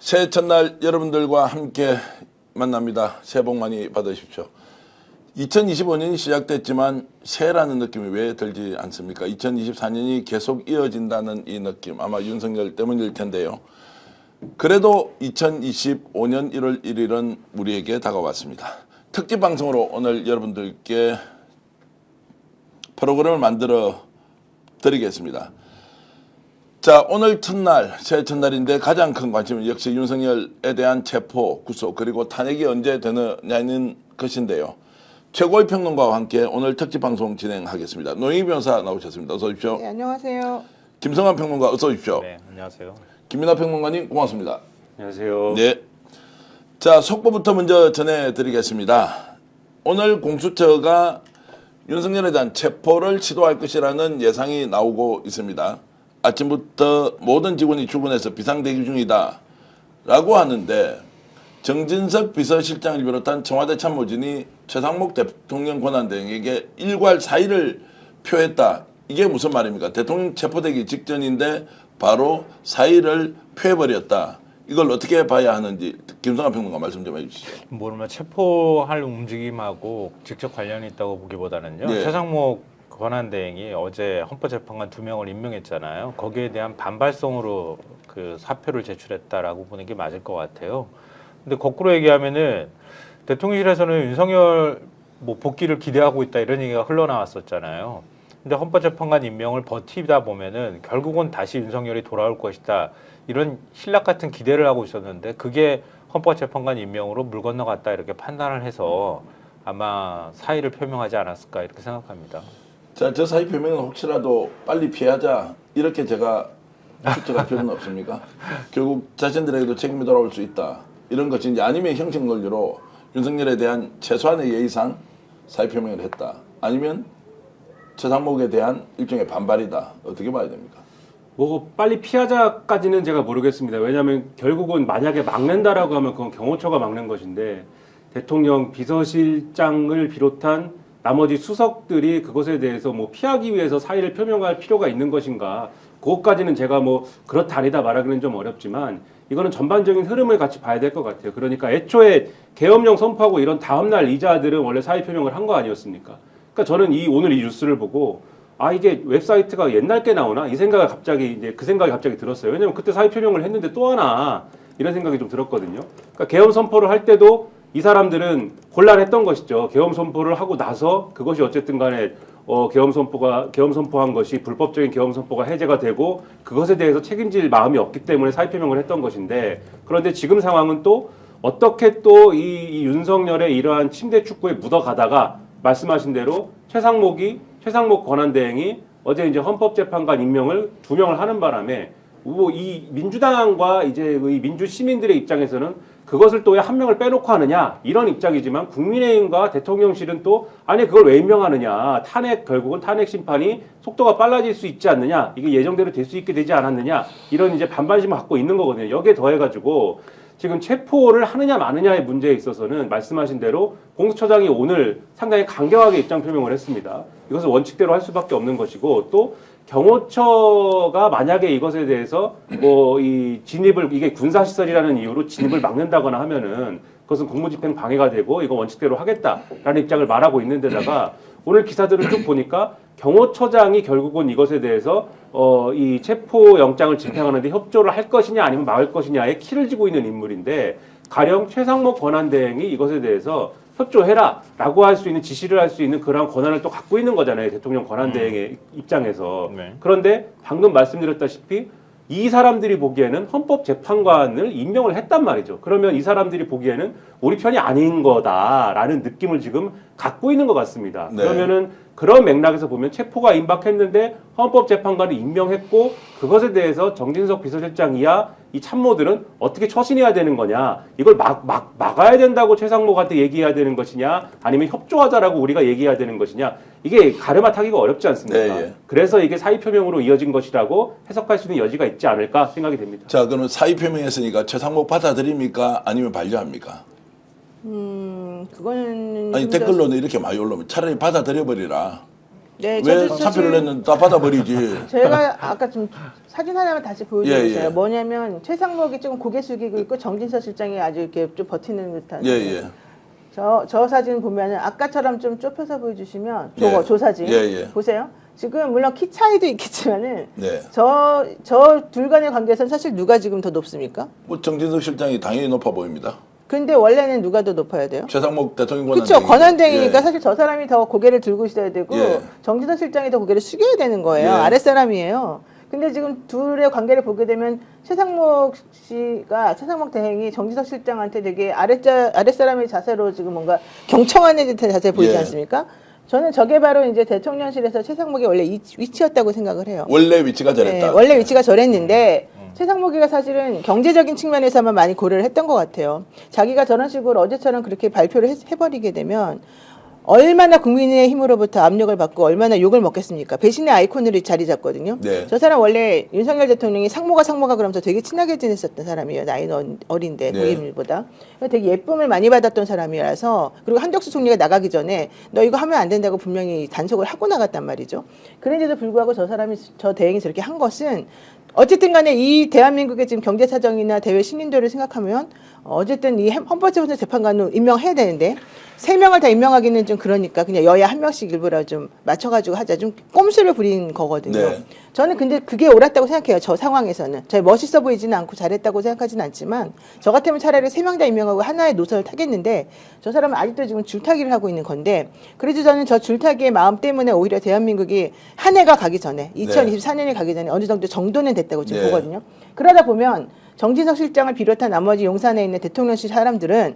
새해 첫날 여러분들과 함께 만납니다. 새해 복 많이 받으십시오. 2025년이 시작됐지만 새해라는 느낌이 왜 들지 않습니까? 2024년이 계속 이어진다는 이 느낌, 아마 윤석열 때문일 텐데요. 그래도 2025년 1월 1일은 우리에게 다가왔습니다. 특집 방송으로 오늘 여러분들께 프로그램을 만들어 드리겠습니다. 자, 오늘 첫날, 새해 첫날인데 가장 큰 관심은 역시 윤석열에 대한 체포, 구속, 그리고 탄핵이 언제 되느냐는 것인데요. 최고의 평론가와 함께 오늘 특집 방송 진행하겠습니다. 노영희 변호사 나오셨습니다. 어서 오십시오. 네, 안녕하세요. 김성환 평론가 어서 오십시오. 네, 안녕하세요. 김민하 평론가님 고맙습니다. 안녕하세요. 네. 자, 속보부터 먼저 전해드리겠습니다. 오늘 공수처가 윤석열에 대한 체포를 시도할 것이라는 예상이 나오고 있습니다. 아침부터 모든 직원이 출근해서 비상대기 중이다 라고 하는데 정진석 비서실장을 비롯한 청와대 참모진이 최상목 대통령 권한대행에게 일괄 사의를 표했다. 이게 무슨 말입니까? 대통령 체포되기 직전인데 바로 사의를 표해버렸다. 이걸 어떻게 봐야 하는지 김성환 평론가 말씀 좀 해주시죠. 모르면 체포할 움직임하고 직접 관련이 있다고 보기보다는요. 네. 최상목 권한대행이 어제 헌법재판관 2명을 임명했잖아요. 거기에 대한 반발성으로 그 사표를 제출했다라고 보는 게 맞을 것 같아요. 근데 거꾸로 얘기하면은 대통령실에서는 윤석열 뭐 복귀를 기대하고 있다 이런 얘기가 흘러나왔었잖아요. 근데 헌법재판관 임명을 버티다 보면은 결국은 다시 윤석열이 돌아올 것이다. 이런 신락 같은 기대를 하고 있었는데 그게 헌법재판관 임명으로 물 건너갔다 이렇게 판단을 해서 아마 사의를 표명하지 않았을까 이렇게 생각합니다. 자, 저 사의 표명은 혹시라도 빨리 피하자 이렇게 제가 추측할 필요는 없습니까? 결국 자신들에게도 책임이 돌아올 수 있다. 이런 것인지 아니면 형식 논리로 윤석열에 대한 최소한의 예의상 사의 표명을 했다. 아니면 최상목에 대한 일종의 반발이다. 어떻게 봐야 됩니까? 뭐 빨리 피하자까지는 제가 모르겠습니다. 왜냐하면 결국은 만약에 막는다라고 하면 그건 경호처가 막는 것인데 대통령 비서실장을 비롯한 나머지 수석들이 그것에 대해서 뭐 피하기 위해서 사의를 표명할 필요가 있는 것인가? 그것까지는 제가 뭐 그렇다 아니다 말하기는 좀 어렵지만 이거는 전반적인 흐름을 같이 봐야 될 것 같아요. 그러니까 애초에 계엄령 선포하고 이런 다음날 이자들은 원래 사의 표명을 한 거 아니었습니까? 그러니까 저는 오늘 이 뉴스를 보고 아 이게 웹사이트가 옛날 게 나오나 이 생각이 갑자기 이제 그 생각이 갑자기 들었어요. 왜냐면 그때 사의 표명을 했는데 또 하나 이런 생각이 좀 들었거든요. 그러니까 계엄 선포를 할 때도 이 사람들은 곤란했던 것이죠. 계엄 선포를 하고 나서 그것이 어쨌든 간에 계엄 선포한 것이 불법적인 계엄 선포가 해제가 되고 그것에 대해서 책임질 마음이 없기 때문에 사의 표명을 했던 것인데 그런데 지금 상황은 또 어떻게 또 이 윤석열의 이러한 침대 축구에 묻어가다가 말씀하신 대로 최상목 권한대행이 어제 이제 헌법재판관 임명을 2명을 하는 바람에 이 민주당과 이제 이 민주 시민들의 입장에서는 그것을 또 왜 한 명을 빼놓고 하느냐 이런 입장이지만 국민의힘과 대통령실은 또 아니 그걸 왜 임명하느냐 결국은 탄핵 심판이 속도가 빨라질 수 있지 않느냐 이게 예정대로 될 수 있게 되지 않았느냐 이런 이제 반발심을 갖고 있는 거거든요. 여기에 더해가지고 지금 체포를 하느냐 마느냐의 문제에 있어서는 말씀하신 대로 공수처장이 오늘 상당히 강경하게 입장 표명을 했습니다. 이것을 원칙대로 할 수밖에 없는 것이고 또 경호처가 만약에 이것에 대해서 뭐 이 진입을 이게 군사시설이라는 이유로 진입을 막는다거나 하면은 그것은 공무집행 방해가 되고 이거 원칙대로 하겠다라는 입장을 말하고 있는 데다가 오늘 기사들을 쭉 보니까 경호처장이 결국은 이것에 대해서 이 체포 영장을 집행하는데 협조를 할 것이냐 아니면 막을 것이냐에 키를 쥐고 있는 인물인데 가령 최상목 권한대행이 이것에 대해서 협조해라라고 할 수 있는 지시를 할 수 있는 그런 권한을 또 갖고 있는 거잖아요. 대통령 권한대행의 입장에서. 네. 그런데 방금 말씀드렸다시피 이 사람들이 보기에는 헌법재판관을 임명을 했단 말이죠. 그러면 이 사람들이 보기에는 우리 편이 아닌 거다라는 느낌을 지금 갖고 있는 것 같습니다. 네. 그러면은 그런 맥락에서 보면 체포가 임박했는데 헌법재판관을 임명했고 그것에 대해서 정진석 비서실장 이하 이 참모들은 어떻게 처신해야 되는 거냐 이걸 막아야 된다고 최상목한테 얘기해야 되는 것이냐 아니면 협조하자라고 우리가 얘기해야 되는 것이냐 이게 가르마 타기가 어렵지 않습니까? 네, 예. 그래서 이게 사의 표명으로 이어진 것이라고 해석할 수 있는 여지가 있지 않을까 생각이 됩니다. 자, 그러면 사의 표명했으니까 최상목 받아들입니까? 아니면 반려합니까? 그거는 아니 댓글로는 이렇게 많이 올라오면 차라리 받아들여버리라. 네, 왜 저도 사표를 냈는데 다 받아버리지. 제가 아까 좀 사진 하나만 다시 보여드렸어요. 예. 뭐냐면 최상목이 조금 고개 숙이고 있고 정진서 실장이 아주 이렇게 좀 버티는 듯한. 예. 저 사진 보면은 아까처럼 좀 좁혀서 보여주시면 예. 저 사진 예. 보세요. 지금 물론 키 차이도 있겠지만은 네. 저 둘 간의 관계에서는 사실 누가 지금 더 높습니까? 뭐 정진석 실장이 당연히 높아 보입니다. 근데 원래는 누가 더 높아야 돼요? 최상목 대통령 그렇죠. 권한대행이니까 예. 사실 저 사람이 더 고개를 들고 있어야 되고 예. 정진석 실장이 더 고개를 숙여야 되는 거예요. 예. 아랫사람이에요. 근데 지금 둘의 관계를 보게 되면 최상목 대행이 정진석 실장한테 되게 아랫사람의 자세로 지금 뭔가 경청하는 듯한 자세 보이지 예. 않습니까? 저는 저게 바로 이제 대통령실에서 최상목이 원래 위치였다고 생각을 해요. 원래 위치가 저랬다. 네, 원래 위치가 저랬는데 최상목이가 사실은 경제적인 측면에서만 많이 고려를 했던 것 같아요. 자기가 저런 식으로 어제처럼 그렇게 발표를 해버리게 되면 얼마나 국민의힘으로부터 압력을 받고 얼마나 욕을 먹겠습니까? 배신의 아이콘으로 자리 잡거든요. 네. 저 사람 원래 윤석열 대통령이 상모가 그러면서 되게 친하게 지냈었던 사람이에요. 나이는 어린데 네. 고인물보다. 되게 예쁨을 많이 받았던 사람이라서 그리고 한덕수 총리가 나가기 전에 너 이거 하면 안 된다고 분명히 단속을 하고 나갔단 말이죠. 그런데도 불구하고 저 대행이 저렇게 한 것은 어쨌든 간에 이 대한민국의 지금 경제 사정이나 대외 신인도를 생각하면 어쨌든 이 헌법재판소 재판관을 임명해야 되는데 3명을 다 임명하기는 좀 그러니까 그냥 여야 1명씩 일부러 좀 맞춰가지고 하자. 좀 꼼수를 부린 거거든요. 네. 저는 근데 그게 옳았다고 생각해요. 저 상황에서는. 저 멋있어 보이지는 않고 잘했다고 생각하지는 않지만 저 같으면 차라리 3명 다 임명하고 하나의 노선을 타겠는데 저 사람은 아직도 지금 줄타기를 하고 있는 건데 그래도 저는 저 줄타기의 마음 때문에 오히려 대한민국이 한 해가 가기 전에 2024년이 가기 전에 어느 정도 정도는 됐다고 지금 네. 보거든요. 그러다 보면 정진석 실장을 비롯한 나머지 용산에 있는 대통령실 사람들은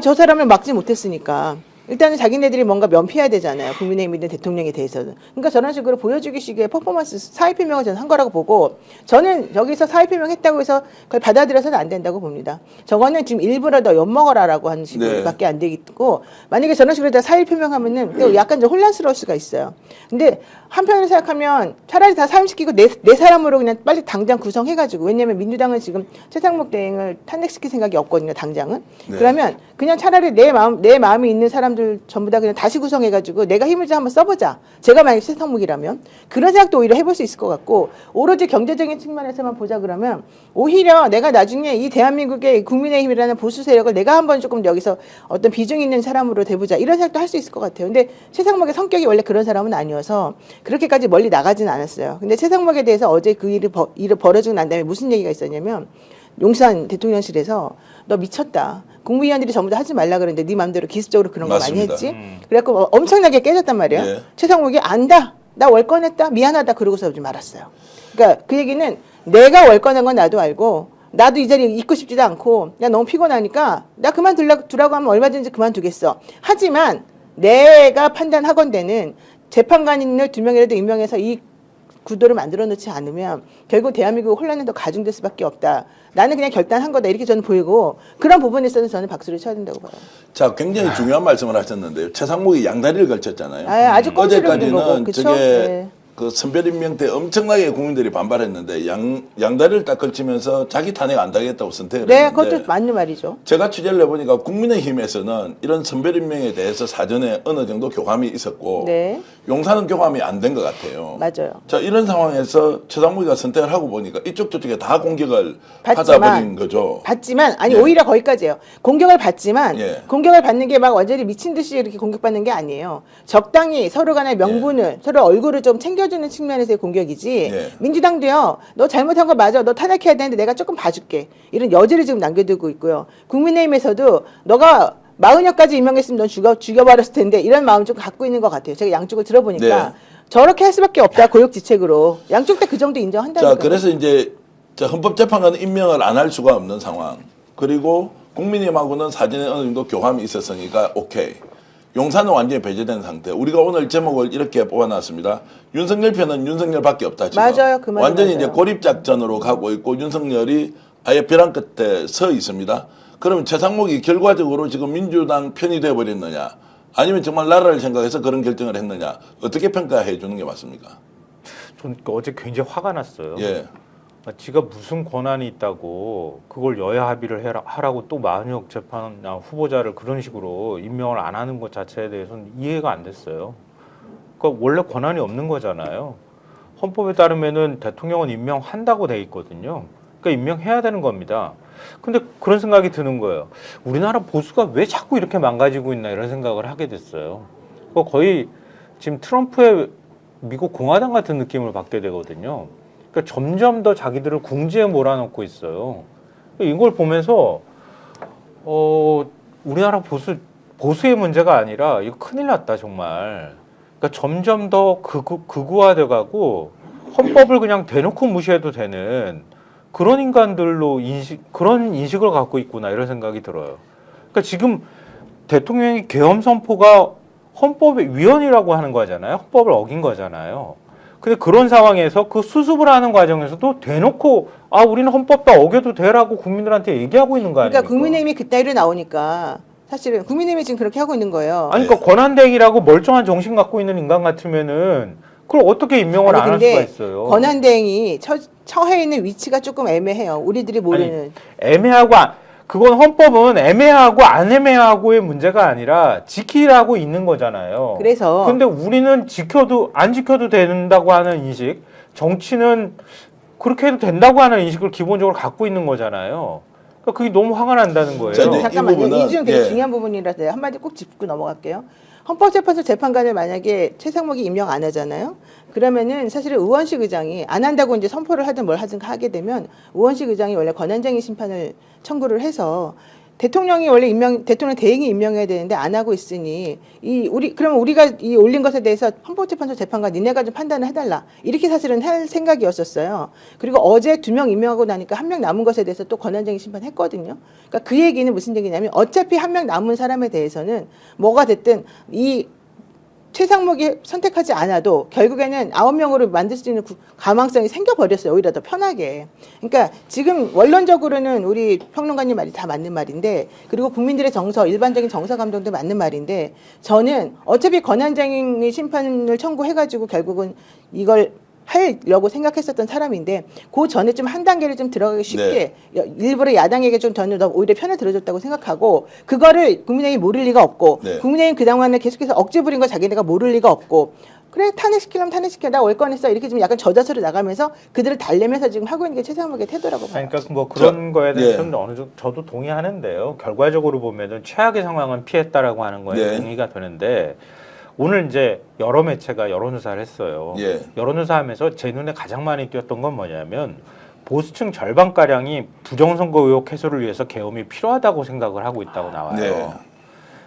저 사람을 막지 못했으니까 일단은 자기네들이 뭔가 면피해야 되잖아요. 국민의힘이든 대통령에 대해서는. 그러니까 저런 식으로 보여주기 식의 퍼포먼스 사의표명을 저는 한 거라고 보고 저는 여기서 사의표명 했다고 해서 그걸 받아들여서는 안 된다고 봅니다. 저거는 지금 일부러 더 엿먹어라라고 하는 식으로밖에 안 되겠고 만약에 저런 식으로 다 사의표명하면은 또 약간 좀 혼란스러울 수가 있어요. 근데 한편으로 생각하면 차라리 다 사임시키고 내 사람으로 그냥 빨리 당장 구성해가지고 왜냐면 민주당은 지금 최상목 대행을 탄핵시킬 생각이 없거든요. 당장은. 네. 그러면 그냥 차라리 내 마음이 있는 사람들 전부 다 그냥 다시 구성해가지고 내가 힘을 좀 한번 써보자. 제가 만약에 최상목이라면 그런 생각도 오히려 해볼 수 있을 것 같고 오로지 경제적인 측면에서만 보자 그러면 오히려 내가 나중에 이 대한민국의 국민의힘이라는 보수 세력을 내가 한번 조금 여기서 어떤 비중 있는 사람으로 대보자 이런 생각도 할 수 있을 것 같아요. 근데 최상목의 성격이 원래 그런 사람은 아니어서 그렇게까지 멀리 나가지는 않았어요. 근데 최상목에 대해서 어제 그 일이 벌어지고 난 다음에 무슨 얘기가 있었냐면 용산 대통령실에서 너 미쳤다. 국무위원들이 전부 다 하지 말라 그러는데 네 마음대로 기습적으로 그런 거 많이 맞습니다. 했지. 그래갖고 엄청나게 깨졌단 말이에요. 예. 최상목이 안다. 나 월권했다. 미안하다. 그러고서 좀 말았어요. 그러니까 그 얘기는 내가 월권한 건 나도 알고 나도 이 자리에 있고 싶지도 않고 야 너무 피곤하니까 나 그만두라고 하면 얼마든지 그만두겠어. 하지만 내가 판단하건대는 재판관인을 2명이라도 임명해서 이 구도를 만들어 놓지 않으면 결국 대한민국 혼란은 더 가중될 수밖에 없다. 나는 그냥 결단한 거다. 이렇게 저는 보이고 그런 부분에 있어서 저는 박수를 쳐야 된다고 봐요. 자, 굉장히 중요한 말씀을 하셨는데요. 최상목이 양다리를 걸쳤잖아요. 아주 꼼수를 부린 거고. 어제까지는 그쵸? 저게 네. 그 선별임명 때 엄청나게 국민들이 반발했는데 양다리를 딱 걸치면서 자기 탄핵 안 당했다고 선택을 네, 했는데 그것도 맞는 말이죠. 제가 취재를 해보니까 국민의힘에서는 이런 선별임명에 대해서 사전에 어느 정도 교감이 있었고 네. 용산은 교감이 안 된 것 같아요. 맞아요. 자, 이런 상황에서 최상목이가 선택을 하고 보니까 이쪽 저쪽에 다 공격을 받아버린 거죠. 받지만 아니 예. 오히려 거기까지예요. 공격을 받지만 예. 공격을 받는 게 막 완전히 미친 듯이 이렇게 공격받는 게 아니에요. 적당히 서로 간의 명분을 서로 얼굴을 좀 챙겨주는 측면에서의 공격이지. 예. 민주당도요. 너 잘못한 거 맞아. 너 탄핵해야 되는데 내가 조금 봐줄게. 이런 여지를 지금 남겨두고 있고요. 국민의힘에서도 너가 40여까지 임명했으면 넌 죽여버렸을 텐데 이런 마음 좀 갖고 있는 것 같아요. 제가 양쪽을 들어보니까 네. 저렇게 할 수밖에 없다. 고육지책으로. 양쪽 다 그 정도 인정한다니까. 자, 그래서 이제 헌법재판관은 임명을 안 할 수가 없는 상황. 그리고 국민의힘하고는 사전에 어느 정도 교감이 있었으니까 오케이. 용산은 완전히 배제된 상태. 우리가 오늘 제목을 이렇게 뽑아놨습니다. 윤석열 편은 윤석열밖에 없다. 지금. 맞아요. 그 말이 완전히 맞아요. 이제 고립작전으로 가고 있고 윤석열이 아예 벼랑 끝에 서 있습니다. 그러면 최상목이 결과적으로 지금 민주당 편이 되어버렸느냐 아니면 정말 나라를 생각해서 그런 결정을 했느냐 어떻게 평가해 주는 게 맞습니까? 전 어제 굉장히 화가 났어요. 예. 지가 무슨 권한이 있다고 그걸 여야 합의를 하라고 또 마은혁 재판 후보자를 그런 식으로 임명을 안 하는 것 자체에 대해서는 이해가 안 됐어요. 그러니까 원래 권한이 없는 거잖아요. 헌법에 따르면은 대통령은 임명한다고 돼 있거든요. 그러니까 임명해야 되는 겁니다. 근데 그런 생각이 드는 거예요. 우리나라 보수가 왜 자꾸 이렇게 망가지고 있나 이런 생각을 하게 됐어요. 거의 지금 트럼프의 미국 공화당 같은 느낌을 받게 되거든요. 그러니까 점점 더 자기들을 궁지에 몰아넣고 있어요. 이걸 보면서 우리나라 보수의 문제가 아니라 이거 큰일 났다 정말. 그러니까 점점 더 극우화돼가고 헌법을 그냥 대놓고 무시해도 되는 그런 인간들로 그런 인식을 갖고 있구나 이런 생각이 들어요. 그러니까 지금 대통령이 계엄 선포가 헌법의 위헌이라고 하는 거잖아요. 헌법을 어긴 거잖아요. 근데 그런 상황에서 그 수습을 하는 과정에서도 대놓고 우리는 헌법 다 어겨도 되라고 국민들한테 얘기하고 있는 거 아닙니까? 그러니까 국민의힘이 그따위로 나오니까 사실은 국민의힘이 지금 그렇게 하고 있는 거예요. 아니 그러니까 권한대행이라고 멀쩡한 정신 갖고 있는 인간 같으면은 그걸 어떻게 임명을 안 할 수가 있어요? 권한대행이 처해 있는 위치가 조금 애매해요. 우리들이 모르는. 애매하고 그건 헌법은 애매하고 안 애매하고의 문제가 아니라 지키라고 있는 거잖아요. 그래서 근데 우리는 안 지켜도 된다고 하는 인식, 정치는 그렇게 해도 된다고 하는 인식을 기본적으로 갖고 있는 거잖아요. 그러니까 그게 너무 화가 난다는 거예요. 자, 네. 잠깐만요. 이 부분은 되게 예. 중요한 부분이라서 한마디 꼭 짚고 넘어갈게요. 헌법재판소 재판관을 만약에 최상목이 임명 안 하잖아요. 그러면은 사실은 의원식 의장이 안 한다고 이제 선포를 하든 뭘 하든 하게 되면 의원식 의장이 원래 권한쟁의 심판을 청구를 해서 대통령이 원래 대통령 대행이 임명해야 되는데 안 하고 있으니 그러면 우리가 이 올린 것에 대해서 헌법재판소 재판관 니네가 좀 판단을 해달라 이렇게 사실은 할 생각이었었어요. 그리고 어제 2명 임명하고 나니까 1명 남은 것에 대해서 또 권한쟁의 심판했거든요. 그러니까 그 얘기는 무슨 얘기냐면 어차피 1명 남은 사람에 대해서는 뭐가 됐든 이 최상목이 선택하지 않아도 결국에는 9명으로 만들 수 있는 가망성이 생겨버렸어요. 오히려 더 편하게. 그러니까 지금 원론적으로는 우리 평론가님 말이 다 맞는 말인데 그리고 국민들의 정서, 일반적인 정서 감정도 맞는 말인데 저는 어차피 권한쟁의 심판을 청구해가지고 결국은 이걸 하려고 생각했었던 사람인데 그 전에 좀 한 단계를 좀 들어가기 쉽게 일부러 야당에게 좀 저는 더 오히려 편을 들어줬다고 생각하고 그거를 국민의힘이 모를 리가 없고 국민의힘 그동안에 계속해서 억지 부린 거 자기네가 모를 리가 없고 그래 탄핵시키려면 탄핵시켜라 월권했어 이렇게 좀 약간 저자세로 나가면서 그들을 달래면서 지금 하고 있는 게 최상목의 태도라고 봐요. 그러니까 뭐 그런 거에 대해서는 어느 정도 저도 동의하는데요. 결과적으로 보면은 최악의 상황은 피했다라고 하는 거에 동의가 되는데 오늘 이제 여러 매체가 여론조사를 했어요. 여론조사하면서 제 눈에 가장 많이 띄었던 건 뭐냐면 보수층 절반가량이 부정선거 의혹 해소를 위해서 계엄이 필요하다고 생각을 하고 있다고 나와요.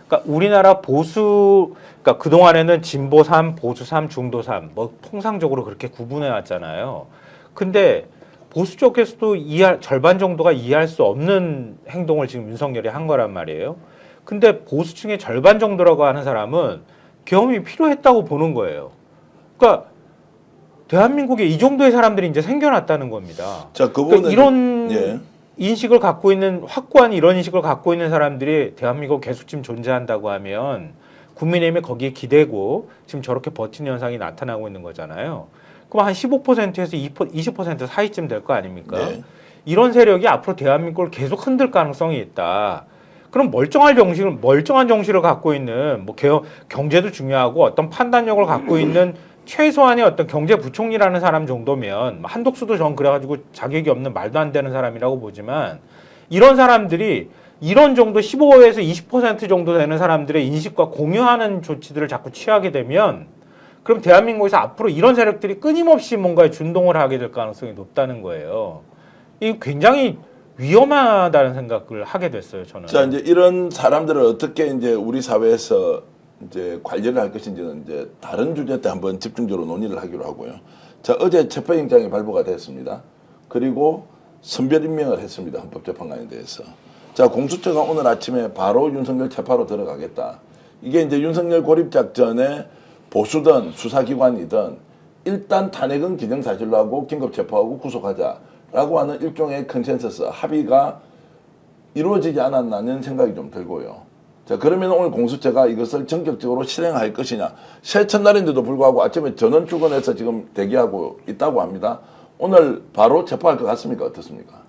그러니까 우리나라 그러니까 그동안에는 진보 3, 보수 3, 중도 3, 뭐 통상적으로 그렇게 구분해 왔잖아요. 근데 보수 쪽에서도 절반 정도가 이해할 수 없는 행동을 지금 윤석열이 한 거란 말이에요. 근데 보수층의 절반 정도라고 하는 사람은 계엄이 필요했다고 보는 거예요. 그러니까 대한민국에 이 정도의 사람들이 이제 생겨났다는 겁니다. 자, 그러니까 이런 인식을 갖고 있는 확고한 이런 인식을 갖고 있는 사람들이 대한민국 계속 지금 존재한다고 하면 국민의힘이 거기에 기대고 지금 저렇게 버티는 현상이 나타나고 있는 거잖아요. 그럼 한 15%에서 20% 사이쯤 될 거 아닙니까? 이런 세력이 앞으로 대한민국을 계속 흔들 가능성이 있다. 그럼 멀쩡한 정신을 갖고 있는 뭐 경제도 중요하고 어떤 판단력을 갖고 있는 최소한의 어떤 경제부총리라는 사람 정도면 한독수도 전 그래가지고 자격이 없는 말도 안 되는 사람이라고 보지만 이런 사람들이 이런 정도 15에서 20% 정도 되는 사람들의 인식과 공유하는 조치들을 자꾸 취하게 되면 그럼 대한민국에서 앞으로 이런 세력들이 끊임없이 뭔가에 준동을 하게 될 가능성이 높다는 거예요. 이게 굉장히 위험하다는 생각을 하게 됐어요, 저는. 자, 이제 이런 사람들을 어떻게 이제 우리 사회에서 이제 관리를 할 것인지는 이제 다른 주제 때 한번 집중적으로 논의를 하기로 하고요. 자, 어제 체포영장이 발부가 됐습니다. 그리고 선별 임명을 했습니다. 헌법재판관에 대해서. 자, 공수처가 오늘 아침에 바로 윤석열 체포하러 들어가겠다. 이게 이제 윤석열 고립작전에 보수든 수사기관이든 일단 탄핵은 기정사실로 하고 긴급 체포하고 구속하자라고 하는 일종의 컨센서스 합의가 이루어지지 않았나는 생각이 좀 들고요. 자, 그러면 오늘 공수처가 이것을 전격적으로 실행할 것이냐. 새 첫날인데도 불구하고 아침에 전원 출근해서 지금 대기하고 있다고 합니다. 오늘 바로 체포할 것 같습니까? 어떻습니까?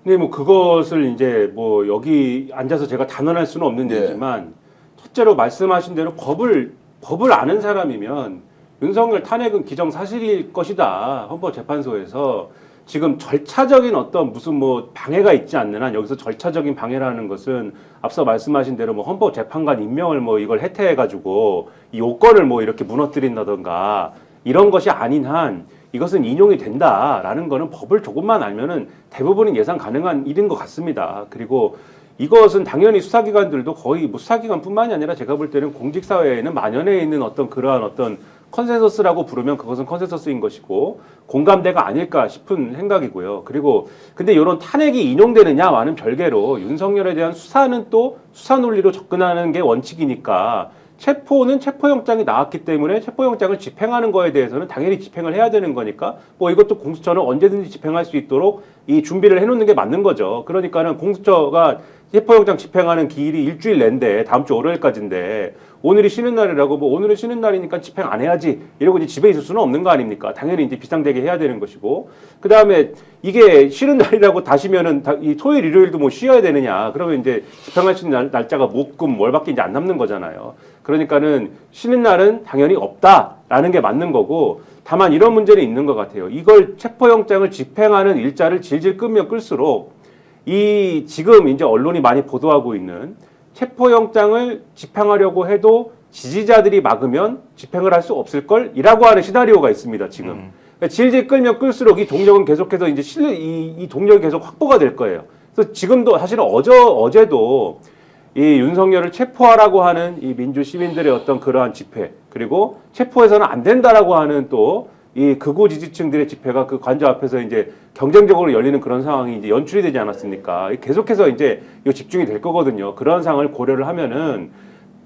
네, 뭐 그것을 이제 뭐 여기 앉아서 제가 단언할 수는 없는 네. 얘기지만 첫째로 말씀하신 대로 겁을 법을 아는 사람이면 윤석열 탄핵은 기정사실일 것이다. 헌법재판소에서 지금 절차적인 어떤 무슨 뭐 방해가 있지 않는 한 여기서 절차적인 방해라는 것은 앞서 말씀하신 대로 뭐 헌법재판관 임명을 뭐 이걸 해태해가지고 이 요건을 뭐 이렇게 무너뜨린다던가 이런 것이 아닌 한 이것은 인용이 된다라는 거는 법을 조금만 알면은 대부분은 예상 가능한 일인 것 같습니다. 그리고 이것은 당연히 수사기관들도 거의 뭐 수사기관뿐만이 아니라 제가 볼 때는 공직사회에는 만연해 있는 어떤 그러한 어떤 컨센서스라고 부르면 그것은 컨센서스인 것이고 공감대가 아닐까 싶은 생각이고요. 그리고 근데 이런 탄핵이 인용되느냐와는 별개로 윤석열에 대한 수사는 또 수사 논리로 접근하는 게 원칙이니까 체포는 체포영장이 나왔기 때문에 체포영장을 집행하는 거에 대해서는 당연히 집행을 해야 되는 거니까 뭐 이것도 공수처는 언제든지 집행할 수 있도록 이 준비를 해놓는 게 맞는 거죠. 그러니까는 공수처가 체포영장 집행하는 기일이 일주일 낸데 다음 주 월요일까지인데 오늘이 쉬는 날이라고 뭐 오늘은 쉬는 날이니까 집행 안 해야지 이러고 이제 집에 있을 수는 없는 거 아닙니까? 당연히 이제 비상되게 해야 되는 것이고 그 다음에 이게 쉬는 날이라고 다시면은 이 토요일 일요일도 뭐 쉬어야 되느냐? 그러면 이제 집행할 수 있는 날짜가 목금 월밖에 이제 안 남는 거잖아요. 그러니까는 쉬는 날은 당연히 없다라는 게 맞는 거고 다만 이런 문제는 있는 것 같아요. 이걸 체포영장을 집행하는 일자를 질질 끌면 끌수록 이 지금 이제 언론이 많이 보도하고 있는 체포영장을 집행하려고 해도 지지자들이 막으면 집행을 할 수 없을 걸이라고 하는 시나리오가 있습니다. 지금 그러니까 질질 끌면 끌수록 이 동력은 계속해서 이제 이 동력이 계속 확보가 될 거예요. 그래서 지금도 사실은 어제도 이 윤석열을 체포하라고 하는 이 민주 시민들의 어떤 그러한 집회 그리고 체포해서는 안 된다라고 하는 또 이 극우 지지층들의 집회가 그 관저 앞에서 이제 경쟁적으로 열리는 그런 상황이 이제 연출이 되지 않았습니까? 계속해서 이제 이 집중이 될 거거든요. 그런 상황을 고려를 하면은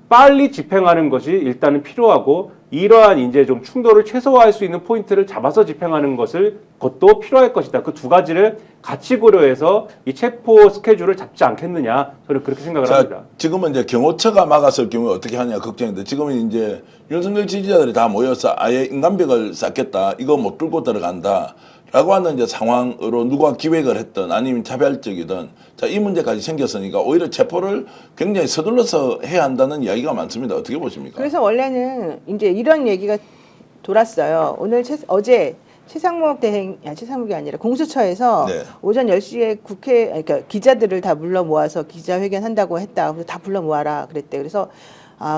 빨리 집행하는 것이 일단은 필요하고 이러한 이제 좀 충돌을 최소화할 수 있는 포인트를 잡아서 집행하는 것도 필요할 것이다. 그 두 가지를 같이 고려해서 이 체포 스케줄을 잡지 않겠느냐 저는 그렇게 생각을 합니다. 지금은 이제 경호처가 막았을 경우에 어떻게 하냐 걱정인데 지금은 이제 윤석열 지지자들이 다 모여서 아예 인간벽을 쌓겠다 이거 못 뚫고 들어간다. 라고 하는 이제 상황으로 누가 기획을 했든 아니면 차별적이든 자, 이 문제까지 생겼으니까 오히려 체포를 굉장히 서둘러서 해야 한다는 이야기가 많습니다. 어떻게 보십니까? 그래서 원래는 이제 이런 얘기가 돌았어요. 어제 최상목이 아니라 공수처에서 네. 오전 10시에 그러니까 기자들을 다 불러 모아서 기자회견 한다고 했다. 그래서 다 불러 모아라 그랬대. 그래서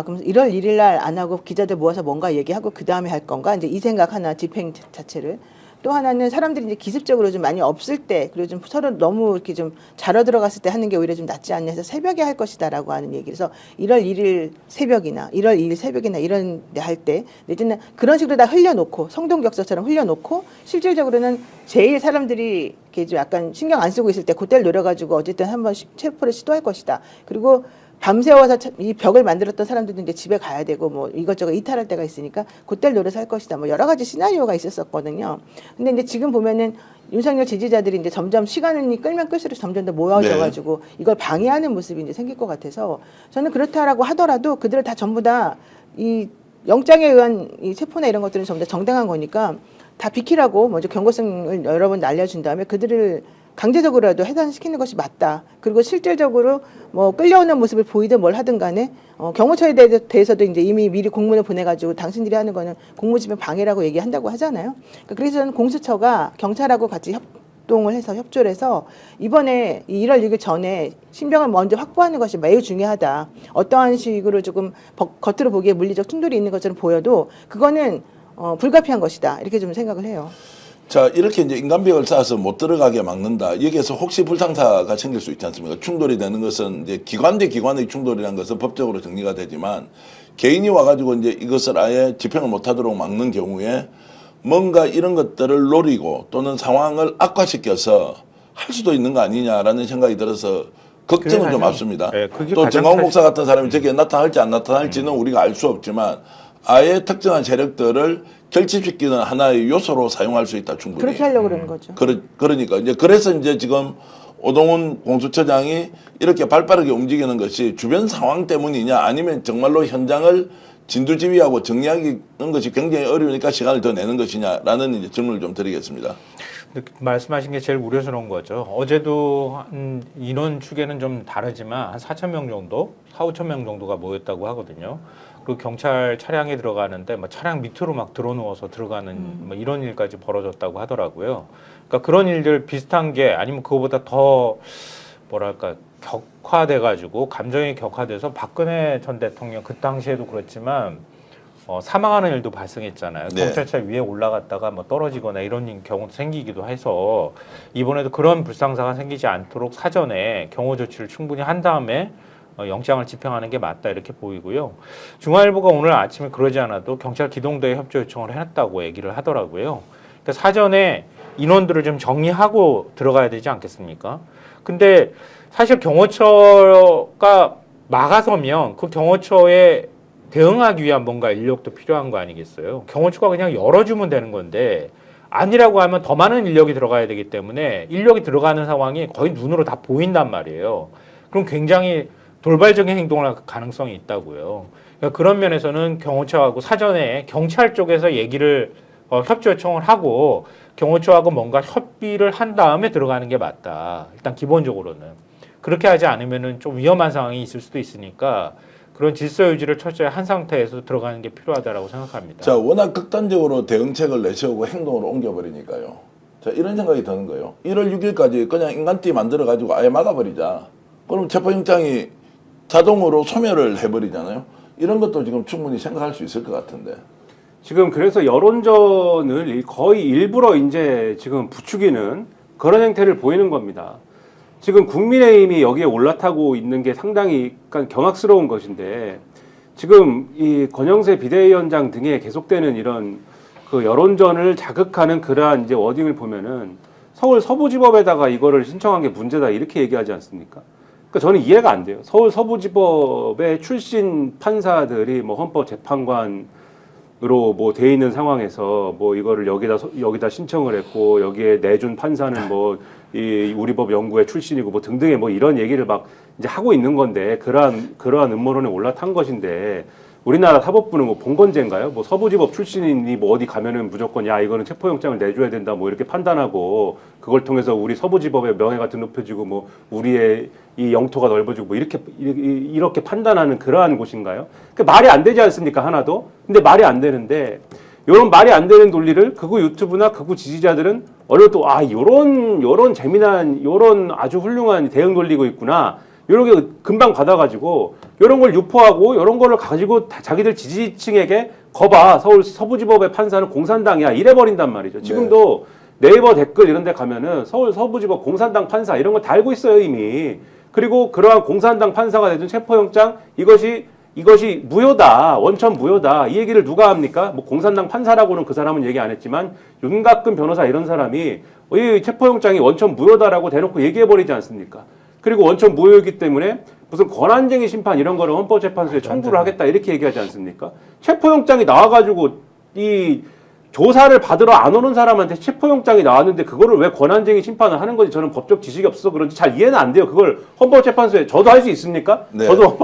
그럼 1월 1일 날 안 하고 기자들 모아서 뭔가 얘기하고 그 다음에 할 건가? 이제 이 생각 하나 집행 자체를. 또 하나는 사람들이 이제 기습적으로 좀 많이 없을 때 그리고 좀 서로 너무 이렇게 좀 자러 들어갔을 때 하는 게 오히려 좀 낫지 않냐 해서 새벽에 할 것이다라고 하는 얘기. 그래서 1월 1일 새벽이나 1월 2일 새벽이나 이런 데 할 때 내지는 그런 식으로 다 흘려놓고 성동격서처럼 흘려놓고 실질적으로는 제일 사람들이 이렇게 좀 약간 신경 안 쓰고 있을 때 그때를 노려가지고 어쨌든 한번 체포를 시도할 것이다. 그리고 밤새워서 이 벽을 만들었던 사람들도 이제 집에 가야 되고 뭐 이것저것 이탈할 때가 있으니까 그때를 노려서 할 것이다. 뭐 여러 가지 시나리오가 있었거든요. 근데 이제 지금 보면은 윤석열 지지자들이 이제 점점 시간이 끌면 끌수록 점점 더 모여져가지고 이걸 방해하는 모습이 이제 생길 것 같아서 저는 그렇다라고 하더라도 그들을 다 전부 다 이 영장에 의한 이 체포나 이런 것들은 전부 다 정당한 거니까 다 비키라고 먼저 경고성을 여러 번 날려준 다음에 그들을 강제적으로라도 해산시키는 것이 맞다. 그리고 실질적으로 뭐 끌려오는 모습을 보이든 뭘 하든 간에 경호처에 대해서도 이제 이미 미리 공문을 보내가지고 당신들이 하는 거는 공무집행 방해라고 얘기한다고 하잖아요. 그래서 저는 공수처가 경찰하고 같이 협동을 해서 협조를 해서 이번에 1월 6일 전에 신병을 먼저 확보하는 것이 매우 중요하다. 어떠한 식으로 조금 겉으로 보기에 물리적 충돌이 있는 것처럼 보여도 그거는 불가피한 것이다. 이렇게 좀 생각을 해요. 자, 이렇게 이제 인간벽을 쌓아서 못 들어가게 막는다. 여기에서 혹시 불상사가 생길 수 있지 않습니까? 충돌이 되는 것은 이제 기관 대 기관의 충돌이라는 것은 법적으로 정리가 되지만 개인이 와가지고 이제 이것을 아예 집행을 못하도록 막는 경우에 뭔가 이런 것들을 노리고 또는 상황을 악화시켜서 할 수도 있는 거 아니냐라는 생각이 들어서 걱정은 좀 앞섭니다. 네, 그게 또 가장 정광훈 목사 같은 사람이 저게 나타날지 안 나타날지는 우리가 알 수 없지만 아예 특정한 세력들을 결집시키는 하나의 요소로 사용할 수 있다 충분히. 그렇게 하려고 그러는 거죠. 그러니까 이제 그래서 이제 지금 오동훈 공수처장이 이렇게 발빠르게 움직이는 것이 주변 상황 때문이냐 아니면 정말로 현장을 진두지휘하고 정리하는 것이 굉장히 어려우니까 시간을 더 내는 것이냐라는 이제 질문을 좀 드리겠습니다. 근데 말씀하신 게 제일 우려스러운 거죠. 어제도 인원 추계는 좀 다르지만 한 4천 명 정도, 4, 5천 명 정도가 모였다고 하거든요. 그리고 경찰 차량에 들어가는데 뭐 차량 밑으로 막 들어누워서 들어가는 뭐 이런 일까지 벌어졌다고 하더라고요. 그러니까 그런 일들 비슷한 게 아니면 그거보다 더 뭐랄까 격화돼가지고 감정이 격화돼서 박근혜 전 대통령 그 당시에도 그렇지만 사망하는 일도 발생했잖아요. 네. 경찰차 위에 올라갔다가 뭐 떨어지거나 이런 경우도 생기기도 해서 이번에도 그런 불상사가 생기지 않도록 사전에 경호 조치를 충분히 한 다음에 영장을 집행하는 게 맞다 이렇게 보이고요. 중앙일보가 오늘 아침에 그러지 않아도 경찰 기동대에 협조 요청을 해놨다고 얘기를 하더라고요. 그러니까 사전에 인원들을 좀 정리하고 들어가야 되지 않겠습니까? 근데 사실 경호처가 막아서면 그 경호처에 대응하기 위한 뭔가 인력도 필요한 거 아니겠어요? 경호처가 그냥 열어주면 되는 건데 아니라고 하면 더 많은 인력이 들어가야 되기 때문에 인력이 들어가는 상황이 거의 눈으로 다 보인단 말이에요. 그럼 굉장히 돌발적인 행동을 할 가능성이 있다고요. 그러니까 그런 면에서는 경호처하고 사전에 경찰 쪽에서 얘기를 협조 요청을 하고 경호처하고 뭔가 협의를 한 다음에 들어가는 게 맞다. 일단 기본적으로는. 그렇게 하지 않으면은 좀 위험한 상황이 있을 수도 있으니까 그런 질서 유지를 철저히 한 상태에서 들어가는 게 필요하다라고 생각합니다. 자, 워낙 극단적으로 대응책을 내세우고 행동으로 옮겨버리니까요. 자, 이런 생각이 드는 거예요. 1월 6일까지 그냥 인간띠 만들어가지고 아예 막아버리자. 그럼 체포영장이 자동으로 소멸을 해버리잖아요. 이런 것도 지금 충분히 생각할 수 있을 것 같은데. 지금 그래서 여론전을 거의 일부러 이제 지금 부추기는 그런 행태를 보이는 겁니다. 지금 국민의힘이 여기에 올라타고 있는 게 상당히 경악스러운 것인데 지금 이 권영세 비대위원장 등에 계속되는 이런 그 여론전을 자극하는 그러한 이제 워딩을 보면은 서울 서부지법에다가 이거를 신청한 게 문제다 이렇게 얘기하지 않습니까? 그러니까 저는 이해가 안 돼요. 서울 서부지법의 출신 판사들이 뭐 헌법재판관 으로 뭐 돼 있는 상황에서 뭐 이거를 여기다 신청을 했고 여기에 내준 판사는 뭐 이 우리 법 연구회 출신이고 뭐 등등의 뭐 이런 얘기를 막 이제 하고 있는 건데 그러한 음모론에 올라탄 것인데 우리나라 사법부는 뭐 봉건제인가요? 뭐 서부지법 출신이 뭐 어디 가면은 무조건 야 이거는 체포영장을 내줘야 된다 뭐 이렇게 판단하고 그걸 통해서 우리 서부지법의 명예가 높여지고 뭐 우리의 이 영토가 넓어지고 뭐 이렇게 판단하는 그러한 곳인가요? 그러니까 말이 안 되지 않습니까 하나도? 근데 말이 안 되는데 이런 말이 안 되는 논리를 극우 유튜브나 극우 지지자들은 어느 또 요런 재미난 요런 아주 훌륭한 대응 돌리고 있구나. 요렇게 금방 받아가지고 요런 걸 유포하고 요런 거를 가지고 자기들 지지층에게 거봐 서울 서부지법의 판사는 공산당이야 이래버린단 말이죠. 지금도 네이버 댓글 이런 데 가면은 서울 서부지법 공산당 판사 이런 거 달고 있어요 이미. 그리고 그러한 공산당 판사가 내준 체포영장 이것이 무효다. 원천 무효다. 이 얘기를 누가 합니까? 뭐 공산당 판사라고는 그 사람은 얘기 안 했지만 윤곽근 변호사 이런 사람이 이 체포영장이 원천 무효다라고 대놓고 얘기해버리지 않습니까? 그리고 원천 무효이기 때문에 무슨 권한쟁의 심판 이런 거를 헌법재판소에 청구를 하겠다 이렇게 얘기하지 않습니까? 체포영장이 나와가지고 이 조사를 받으러 안 오는 사람한테 체포영장이 나왔는데 그거를 왜 권한쟁의 심판을 하는 건지 저는 법적 지식이 없어서 그런지 잘 이해는 안 돼요. 그걸 헌법재판소에 저도 할 수 있습니까? 네. 그거 저도 원래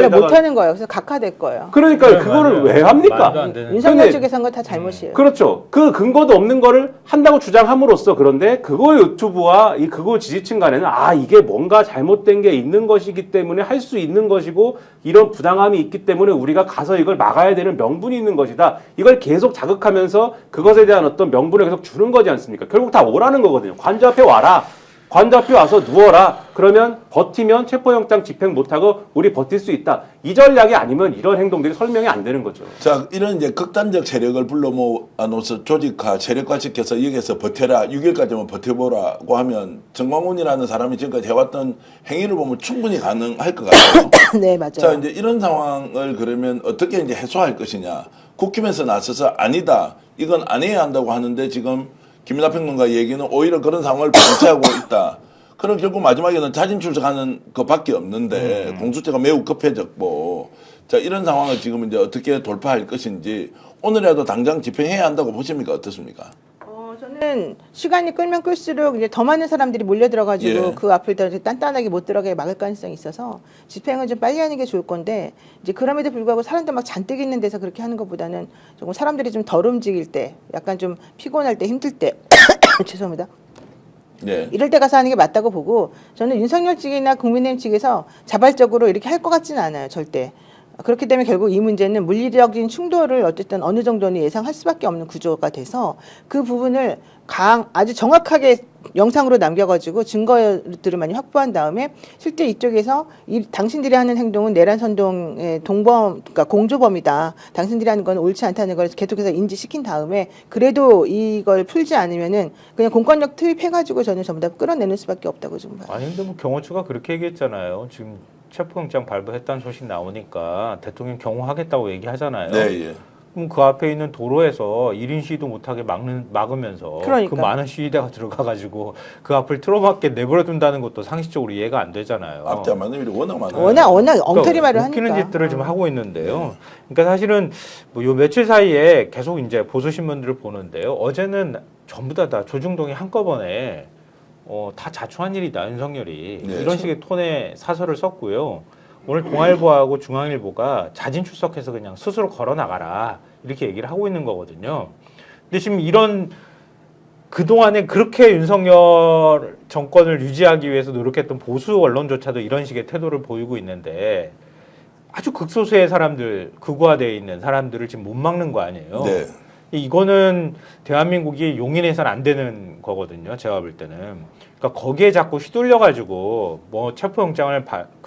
헌법재판소에다가 못하는 거예요. 그래서 각하될 거예요. 그러니까 네, 그거를 맞아요. 왜 합니까? 말도 안 되는 윤석열 근데- 쪽에서 한 건 다 잘못이에요. 그렇죠. 그 근거도 없는 거를 한다고 주장함으로써 그런데 그거 유튜브와 이 그거 지지층 간에는 이게 뭔가 잘못된 게 있는 것이기 때문에 할 수 있는 것이고 이런 부당함이 있기 때문에 우리가 가서 이걸 막아야 되는 명분이 있는 것이다. 이걸 계속 자극하면서 그것에 대한 어떤 명분을 계속 주는 거지 않습니까? 결국 다 오라는 거거든요. 관저 앞에 와라. 관저 앞에 와서 누워라. 그러면 버티면 체포영장 집행 못하고 우리 버틸 수 있다. 이 전략이 아니면 이런 행동들이 설명이 안 되는 거죠. 자, 이런 이제 극단적 세력을 불러 모아놓아서 조직화, 세력화시켜서 여기서 버텨라, 6일까지만 버텨보라고 하면 정광훈이라는 사람이 지금까지 해왔던 행위를 보면 충분히 가능할 것 같아요. 네, 맞아요. 자, 이제 이런 상황을 그러면 어떻게 이제 해소할 것이냐. 국힘에서 나서서 아니다. 이건 안 해야 한다고 하는데 지금 김민하 평론가 얘기는 오히려 그런 상황을 방치하고 있다. 그럼 결국 마지막에는 자진 출석하는 것밖에 없는데 공수처가 매우 급해졌고 자 이런 상황을 지금 이제 어떻게 돌파할 것인지 오늘이라도 당장 집행해야 한다고 보십니까? 어떻습니까? 저는 시간이 끌면 끌수록 이제 더 많은 사람들이 몰려 들어가지고 예. 그 앞을 더 단단하게 못 들어가게 막을 가능성이 있어서 집행은 좀 빨리 하는 게 좋을 건데 이제 그럼에도 불구하고 사람들 막 잔뜩 있는 데서 그렇게 하는 것보다는 조금 사람들이 좀 덜 움직일 때, 약간 좀 피곤할 때, 힘들 때 죄송합니다. 네. 이럴 때 가서 하는 게 맞다고 보고 저는 윤석열 측이나 국민의힘 측에서 자발적으로 이렇게 할 것 같지는 않아요, 절대. 그렇기 때문에 결국 이 문제는 물리적인 충돌을 어쨌든 어느 정도는 예상할 수밖에 없는 구조가 돼서 그 부분을 아주 정확하게 영상으로 남겨가지고 증거들을 많이 확보한 다음에 실제 이쪽에서 당신들이 하는 행동은 내란 선동의 그러니까 공조범이다. 당신들이 하는 건 옳지 않다는 걸 계속해서 인지시킨 다음에 그래도 이걸 풀지 않으면은 그냥 공권력 투입해가지고 저는 전부 다 끌어내는 수밖에 없다고 좀 봐요. 아니 근데 뭐 경호처가 그렇게 얘기했잖아요. 지금 체포영장 발부했다는 소식 나오니까 대통령 경호하겠다고 얘기하잖아요. 네, 예. 그럼 그 앞에 있는 도로에서 1인 시위도 못하게 막으면서 그러니까. 그 많은 시위대가 들어가가지고 그 앞을 틀어막게 내버려둔다는 것도 상식적으로 이해가 안 되잖아요. 앞뒤 안 맞는 일이 워낙 많아요. 워낙 엉터리 말을 하니까. 웃기는 짓들을 좀 하고 있는데요. 그러니까 사실은 뭐 요 며칠 사이에 계속 이제 보수 신문들을 보는데요. 어제는 전부 다 조중동이 한꺼번에 다 자초한 일이다 윤석열이 네. 이런 식의 톤의 사설을 썼고요. 오늘 동아일보하고 중앙일보가 자진 출석해서 그냥 스스로 걸어 나가라 이렇게 얘기를 하고 있는 거거든요. 근데 지금 이런 그동안에 그렇게 윤석열 정권을 유지하기 위해서 노력했던 보수 언론조차도 이런 식의 태도를 보이고 있는데 아주 극소수의 사람들, 극우화되어 있는 사람들을 지금 못 막는 거 아니에요. 네. 이거는 대한민국이 용인해서는 안 되는 거거든요. 제가 볼 때는. 그러니까 거기에 자꾸 휘둘려가지고 뭐 체포영장을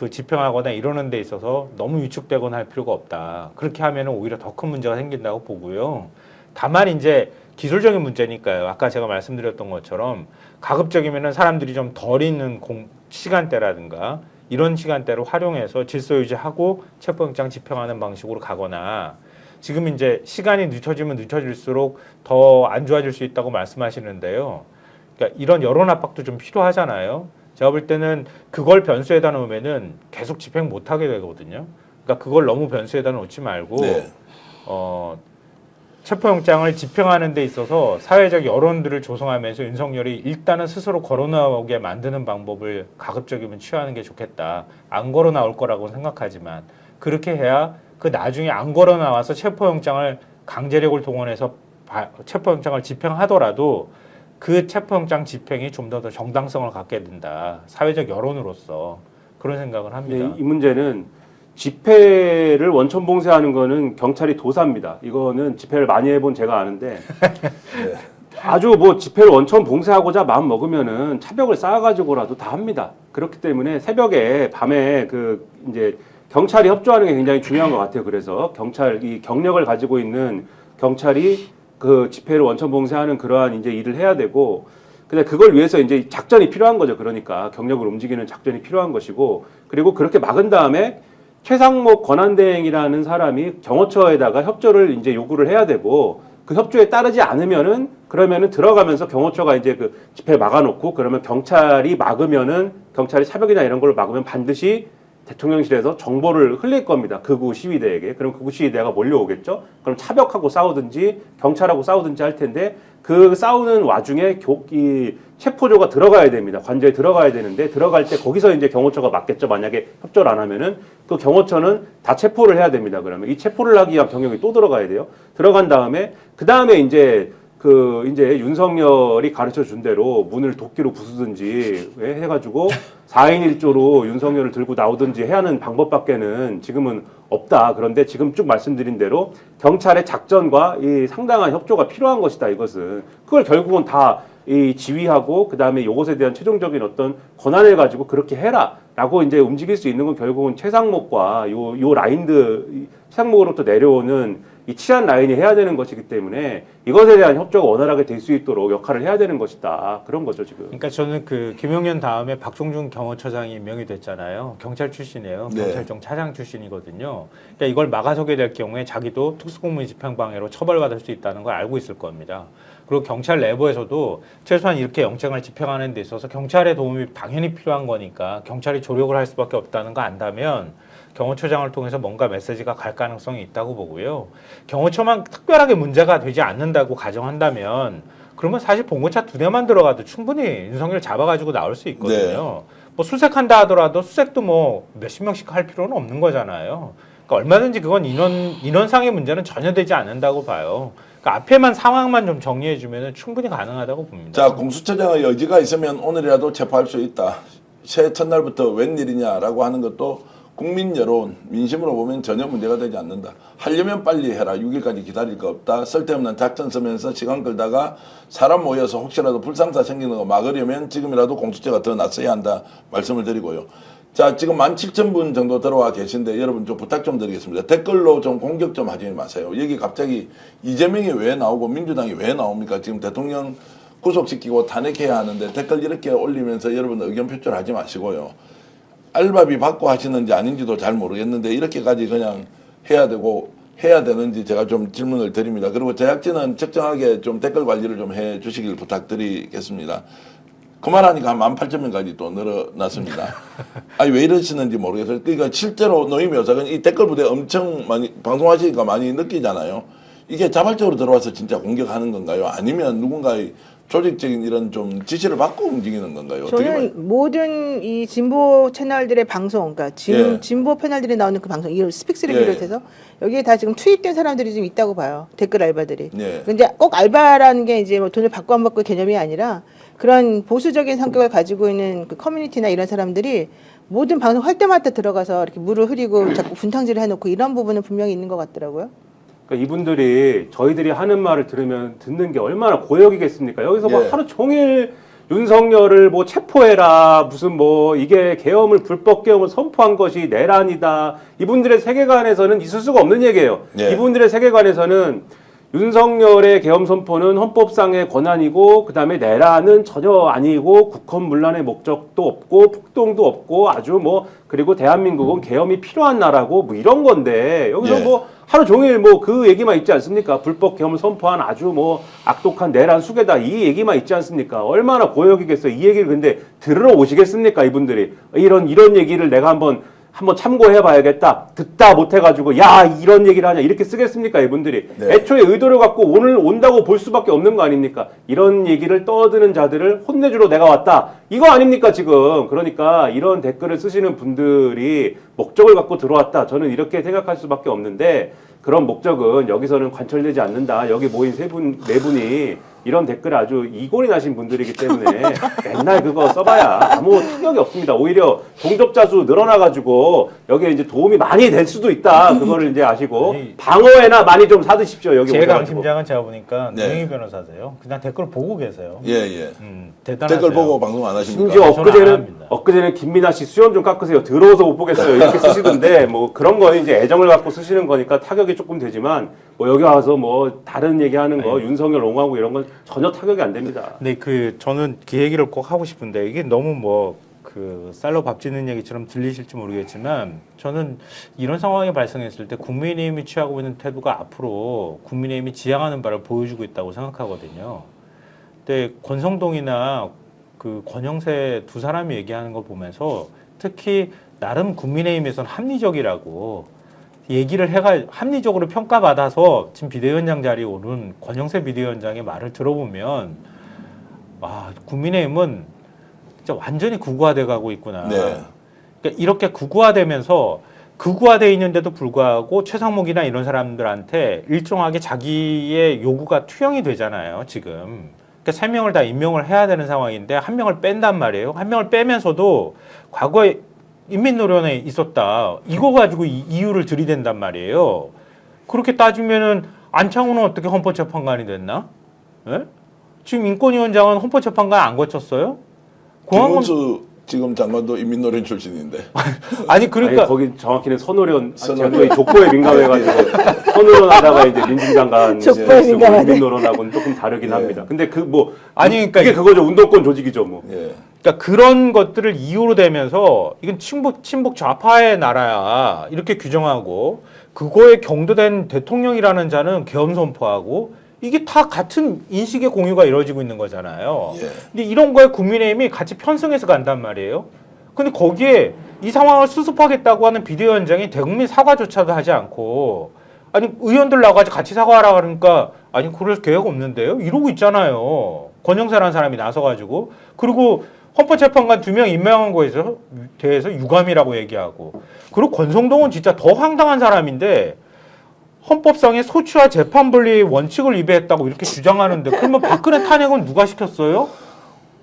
집행하거나 이러는 데 있어서 너무 위축되거나 할 필요가 없다. 그렇게 하면은 오히려 더 큰 문제가 생긴다고 보고요. 다만 이제 기술적인 문제니까요. 아까 제가 말씀드렸던 것처럼 가급적이면은 사람들이 좀 덜 있는 시간대라든가 이런 시간대를 활용해서 질서 유지하고 체포영장 집행하는 방식으로 가거나 지금 이제 시간이 늦춰지면 늦춰질수록 더 안 좋아질 수 있다고 말씀하시는데요. 그러니까 이런 여론 압박도 좀 필요하잖아요. 제가 볼 때는 그걸 변수에다 놓으면은 계속 집행 못 하게 되거든요. 그러니까 그걸 너무 변수에다 놓지 말고 네. 체포영장을 집행하는 데 있어서 사회적 여론들을 조성하면서 윤석열이 일단은 스스로 걸어 나오게 만드는 방법을 가급적이면 취하는 게 좋겠다. 안 걸어 나올 거라고 생각하지만 그렇게 해야 그 나중에 안 걸어 나와서 체포영장을 강제력을 동원해서 체포영장을 집행하더라도 그 체포영장 집행이 좀 더 정당성을 갖게 된다. 사회적 여론으로서 그런 생각을 합니다. 네, 이 문제는 집회를 원천 봉쇄하는 거는 경찰이 도사입니다. 이거는 집회를 많이 해본 제가 아는데 아주 뭐 집회를 원천 봉쇄하고자 마음 먹으면은 차벽을 쌓아가지고라도 다 합니다. 그렇기 때문에 새벽에 밤에 이제 경찰이 협조하는 게 굉장히 중요한 것 같아요. 그래서 이 경력을 가지고 있는 경찰이 그 집회를 원천 봉쇄하는 그러한 이제 일을 해야 되고, 근데 그걸 위해서 이제 작전이 필요한 거죠. 그러니까 경력을 움직이는 작전이 필요한 것이고, 그리고 그렇게 막은 다음에 최상목 권한대행이라는 사람이 경호처에다가 협조를 이제 요구를 해야 되고, 그 협조에 따르지 않으면은 그러면은 들어가면서 경호처가 이제 그 집회 막아놓고 그러면 경찰이 차벽이나 이런 걸 막으면 반드시 대통령실에서 정보를 흘릴 겁니다. 극우 시위대에게. 그럼 극우 시위대가 몰려오겠죠? 그럼 차벽하고 싸우든지 경찰하고 싸우든지 할 텐데 그 싸우는 와중에 이 체포조가 들어가야 됩니다. 관저에 들어가야 되는데 들어갈 때 거기서 이제 경호처가 맞겠죠. 만약에 협조를 안 하면은 그 경호처는 다 체포를 해야 됩니다. 그러면 이 체포를 하기 위한 경력이 또 들어가야 돼요. 들어간 다음에 그 다음에 이제 이제 윤석열이 가르쳐 준 대로 문을 도끼로 부수든지 해가지고 4인 1조로 윤석열을 들고 나오든지 해야 하는 방법밖에는 지금은 없다. 그런데 지금 쭉 말씀드린 대로 경찰의 작전과 이 상당한 협조가 필요한 것이다. 이것은 그걸 결국은 다 이 지휘하고 그 다음에 이것에 대한 최종적인 어떤 권한을 가지고 그렇게 해라라고 이제 움직일 수 있는 건 결국은 최상목과 요 최상목으로부터 내려오는 이 치안 라인이 해야 되는 것이기 때문에 이것에 대한 협조가 원활하게 될 수 있도록 역할을 해야 되는 것이다. 그런 거죠, 지금. 그러니까 저는 김용현 다음에 박종준 경호처장이 임명이 됐잖아요. 경찰 출신이에요. 네. 경찰청 차장 출신이거든요. 그러니까 이걸 막아서게 될 경우에 자기도 특수공무원 집행방해로 처벌받을 수 있다는 걸 알고 있을 겁니다. 그리고 경찰 내부에서도 최소한 이렇게 영장을 집행하는 데 있어서 경찰의 도움이 당연히 필요한 거니까 경찰이 조력을 할 수밖에 없다는 거 안다면 경호처장을 통해서 뭔가 메시지가 갈 가능성이 있다고 보고요. 경호처만 특별하게 문제가 되지 않는다고 가정한다면 그러면 사실 봉고차 2대만 들어가도 충분히 윤석열 잡아가지고 나올 수 있거든요. 뭐 수색한다 하더라도 수색도 뭐 몇십 명씩 할 필요는 없는 거잖아요. 그러니까 얼마든지 그건 인원상의 문제는 전혀 되지 않는다고 봐요. 그러니까 앞에만 상황만 좀 정리해주면 충분히 가능하다고 봅니다. 자, 공수처장의 여지가 있으면 오늘이라도 체포할 수 있다. 새해 첫날부터 웬일이냐라고 하는 것도 국민 여론, 민심으로 보면 전혀 문제가 되지 않는다. 하려면 빨리 해라. 6일까지 기다릴 거 없다. 쓸데없는 작전 쓰면서 시간 끌다가 사람 모여서 혹시라도 불상사 생기는 거 막으려면 지금이라도 공수처가 더 낫어야 한다. 말씀을 드리고요. 자, 지금 17,000분 정도 들어와 계신데 여러분 좀 부탁 좀 드리겠습니다. 댓글로 좀 공격 좀 하지 마세요. 여기 갑자기 이재명이 왜 나오고 민주당이 왜 나옵니까? 지금 대통령 구속시키고 탄핵해야 하는데 댓글 이렇게 올리면서 여러분 의견 표출하지 마시고요. 알바비 받고 하시는지 아닌지도 잘 모르겠는데 이렇게까지 그냥 해야 되는지 제가 좀 질문을 드립니다. 그리고 제작진은 적정하게 좀 댓글 관리를 좀 해 주시길 부탁드리겠습니다. 그만하니까 한 18,000명까지 또 늘어났습니다. 아니 왜 이러시는지 모르겠어요. 그러니까 실제로 노임 여사는 이 댓글 부대 엄청 많이 방송하시니까 많이 느끼잖아요. 이게 자발적으로 들어와서 진짜 공격하는 건가요? 아니면 누군가의 조직적인 이런 좀 지시를 받고 움직이는 건가요? 저는 모든 이 진보 채널들의 방송, 그러니까 예. 진보 패널들이 나오는 그 방송, 이 스픽스를 예. 비롯해서 여기에 다 지금 투입된 사람들이 좀 있다고 봐요. 댓글 알바들이. 예. 근데 꼭 알바라는 게 이제 뭐 돈을 받고 안 받고 개념이 아니라 그런 보수적인 성격을 가지고 있는 그 커뮤니티나 이런 사람들이 모든 방송 할 때마다 들어가서 이렇게 물을 흐리고 자꾸 분탕질을 해놓고 이런 부분은 분명히 있는 것 같더라고요. 그러니까 이분들이 저희들이 하는 말을 들으면 듣는 게 얼마나 고역이겠습니까? 여기서 뭐 예. 하루 종일 윤석열을 뭐 체포해라 무슨 뭐 이게 계엄을 불법 계엄을 선포한 것이 내란이다. 이분들의 세계관에서는 있을 수가 없는 얘기예요. 예. 이분들의 세계관에서는 윤석열의 계엄 선포는 헌법상의 권한이고 그다음에 내란은 전혀 아니고 국헌문란의 목적도 없고 폭동도 없고 아주 뭐 그리고 대한민국은 계엄이 필요한 나라고 뭐 이런 건데 여기서 예. 뭐 하루 종일 뭐 그 얘기만 있지 않습니까? 불법 계엄을 선포한 아주 뭐 악독한 내란 수괴다 이 얘기만 있지 않습니까? 얼마나 고역이겠어요. 이 얘기를 근데 들으러 오시겠습니까? 이분들이 이런 얘기를 내가 한번 참고해 봐야겠다. 듣다 못 해가지고 야 이런 얘기를 하냐 이렇게 쓰겠습니까 이분들이. 네. 애초에 의도를 갖고 오늘 온다고 볼 수밖에 없는 거 아닙니까? 이런 얘기를 떠드는 자들을 혼내주러 내가 왔다. 이거 아닙니까 지금. 그러니까 이런 댓글을 쓰시는 분들이 목적을 갖고 들어왔다. 저는 이렇게 생각할 수밖에 없는데 그런 목적은 여기서는 관철되지 않는다. 여기 모인 네 분이 이런 댓글에 아주 이골이 나신 분들이기 때문에 맨날 그거 써봐야 아무 타격이 없습니다. 오히려 동접자 수 늘어나가지고 여기에 이제 도움이 많이 될 수도 있다. 그거를 이제 아시고 아니, 방어에나 많이 좀 사드십시오. 여기 제 오셔가지고. 강심장은 제가 보니까 네. 노영희 변호사세요. 그냥 댓글 보고 계세요. 예. 대단하세요. 댓글 보고 방송 안 하십니까? 심지어 저는 안 합니다. 엊그제는 김민아 씨 수염 좀 깎으세요. 더러워서 못 보겠어요. 이렇게 쓰시던데 뭐 그런 거는 이제 애정을 갖고 쓰시는 거니까 타격이 조금 되지만 뭐 여기 와서 뭐 다른 얘기하는 거 윤석열 옹호하고 이런 건 전혀 타격이 안 됩니다. 근데 저는 그 얘기를 꼭 하고 싶은데 이게 너무 뭐 그 쌀로 밥 짓는 얘기처럼 들리실지 모르겠지만 저는 이런 상황이 발생했을 때 국민의힘이 취하고 있는 태도가 앞으로 국민의힘이 지향하는 바를 보여주고 있다고 생각하거든요. 근데 권성동이나 그 권영세 두 사람이 얘기하는 걸 보면서 특히 나름 국민의힘에서는 합리적이라고 얘기를 합리적으로 평가받아서 지금 비대위원장 자리에 오른 권영세 비대위원장의 말을 들어보면 국민의힘은 진짜 완전히 극우화돼 가고 있구나. 네. 그러니까 이렇게 극우화되면서 극우화돼 있는데도 불구하고 최상목이나 이런 사람들한테 일정하게 자기의 요구가 투영이 되잖아요. 지금. 그러니까 3명을 다 임명을 해야 되는 상황인데 1명을 뺀단 말이에요. 1명을 빼면서도 과거에 인민노련에 있었다. 이거 가지고 이유를 들이댄단 말이에요. 그렇게 따지면은 안창호는 어떻게 헌법재판관이 됐나? 예? 지금 인권위원장은 헌법재판관 안 거쳤어요? 김문수 지금 장관도 인민노련 출신인데. 아니 그러니까 아니, 거기 정확히는 선호련 제가 또 이 족보에 민감해가지고 선호련 하다가 이제 민중장관 족보에 민감하네. 민노련하고는 조금 다르긴 예. 합니다. 근데 그 뭐 아니, 그러니까 그게 그거죠. 운동권 조직이죠 뭐. 예. 그러니까 그런 것들을 이유로 대면서 이건 친북 좌파의 나라야 이렇게 규정하고 그거에 경도된 대통령이라는 자는 계엄 선포하고 이게 다 같은 인식의 공유가 이루어지고 있는 거잖아요. 예. 근데 이런 거에 국민의힘이 같이 편승해서 간단 말이에요. 근데 거기에 이 상황을 수습하겠다고 하는 비대위원장이 대국민 사과조차도 하지 않고 아니 의원들 나가서 같이 사과하라 그러니까 아니 그럴 계획 없는데요. 이러고 있잖아요. 권영세라는 사람이 나서가지고 그리고 헌법재판관 2명 임명한 거에 대해서 유감이라고 얘기하고 그리고 권성동은 진짜 더 황당한 사람인데 헌법상의 소추와 재판분리 원칙을 위배했다고 이렇게 주장하는데 그러면 박근혜 탄핵은 누가 시켰어요?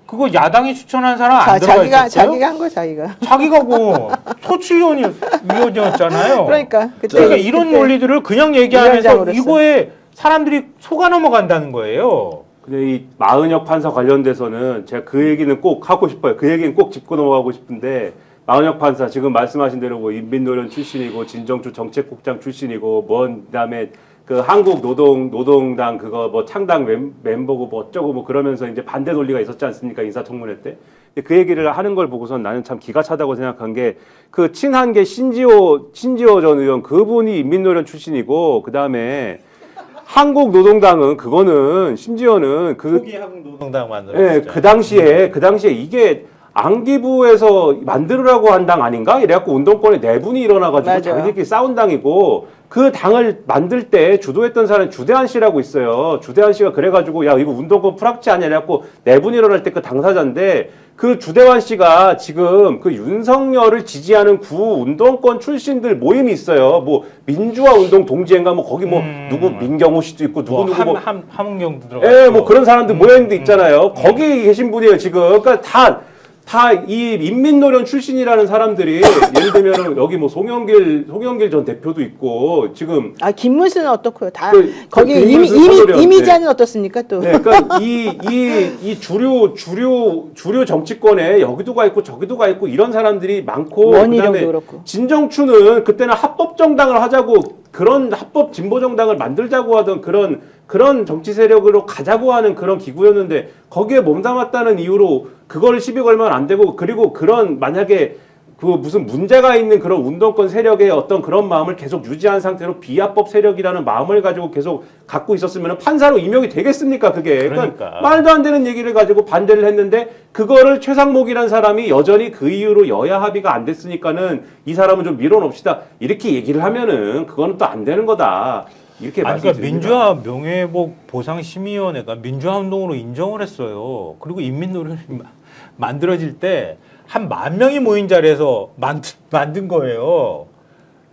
그거 야당이 추천한 사람 안 들어가 있었어요? 자기가 한 거 자기가. 자기가 뭐 소추위원이었잖아요. 그러니까 그러니까 이런 논리들을 그냥 얘기하면서 위원장으로서. 이거에 사람들이 속아 넘어간다는 거예요. 근데 이 마은혁 판사 관련돼서는 제가 그 얘기는 꼭 하고 싶어요. 그 얘기는 꼭 짚고 넘어가고 싶은데 마은혁 판사 지금 말씀하신 대로 뭐 인민노련 출신이고 진정주 정책국장 출신이고 그다음에 그 한국노동당 그거 뭐 창당 멤버고 뭐 어쩌고 뭐 그러면서 이제 반대 논리가 있었지 않습니까? 인사청문회 때. 그 얘기를 하는 걸 보고선 나는 참 기가 차다고 생각한 게 그 친한계 신지호 전 의원 그분이 인민노련 출신이고 그다음에 한국노동당은 그거는 심지어는 그 초기 한국노동당 만들었죠. 예, 그 당시에 이게 안기부에서 만들으라고 한 당 아닌가? 이래갖고 운동권에 내분이 일어나가지고 맞아요. 자기들끼리 싸운 당이고 그 당을 만들 때 주도했던 사람이 주대한 씨라고 있어요. 주대한 씨가 그래가지고 야 이거 운동권 프락치 아니야? 이래갖고 내분이 일어날 때 그 당사자인데 그 주대환 씨가 지금 그 윤석열을 지지하는 구 운동권 출신들 모임이 있어요. 뭐 민주화 운동 동지회인가 뭐 거기 뭐 누구 민경호 씨도 있고 누구 뭐 함은경도 들어가. 예, 뭐 그런 사람들 모여있는 데 있잖아요. 거기 계신 분이에요, 지금. 그러니까 다 이 인민노련 출신이라는 사람들이 예를 들면 여기 뭐 송영길 전 대표도 있고 지금 김문수는 어떻고요? 다 거기 김문수 선거련, 이미자는 어떻습니까 또? 네, 그러니까 이 주류 정치권에 여기도 가 있고 저기도 가 있고 이런 사람들이 많고 원희룡도 그다음에 그렇고. 진정추는 그때는 합법 정당을 하자고 그런 합법 진보 정당을 만들자고 하던 그런 정치 세력으로 가자고 하는 그런 기구였는데 거기에 몸담았다는 이유로 그걸 시비 걸면 안 되고 그리고 그런 만약에 그 무슨 문제가 있는 그런 운동권 세력의 어떤 그런 마음을 계속 유지한 상태로 비합법 세력이라는 마음을 가지고 계속 갖고 있었으면 판사로 임명이 되겠습니까 그게 그러니까 말도 안 되는 얘기를 가지고 반대를 했는데 그거를 최상목이라는 사람이 여전히 그 이유로 여야 합의가 안 됐으니까는 이 사람은 좀 밀어놓읍시다 이렇게 얘기를 하면은 그거는 또 안 되는 거다 이렇게 그러니까 말씀드립니다. 민주화 명예회복 보상심의위원회가 민주화 운동으로 인정을 했어요. 그리고 인민노련이 만들어질 때 한 10,000명이 모인 자리에서 만든 거예요.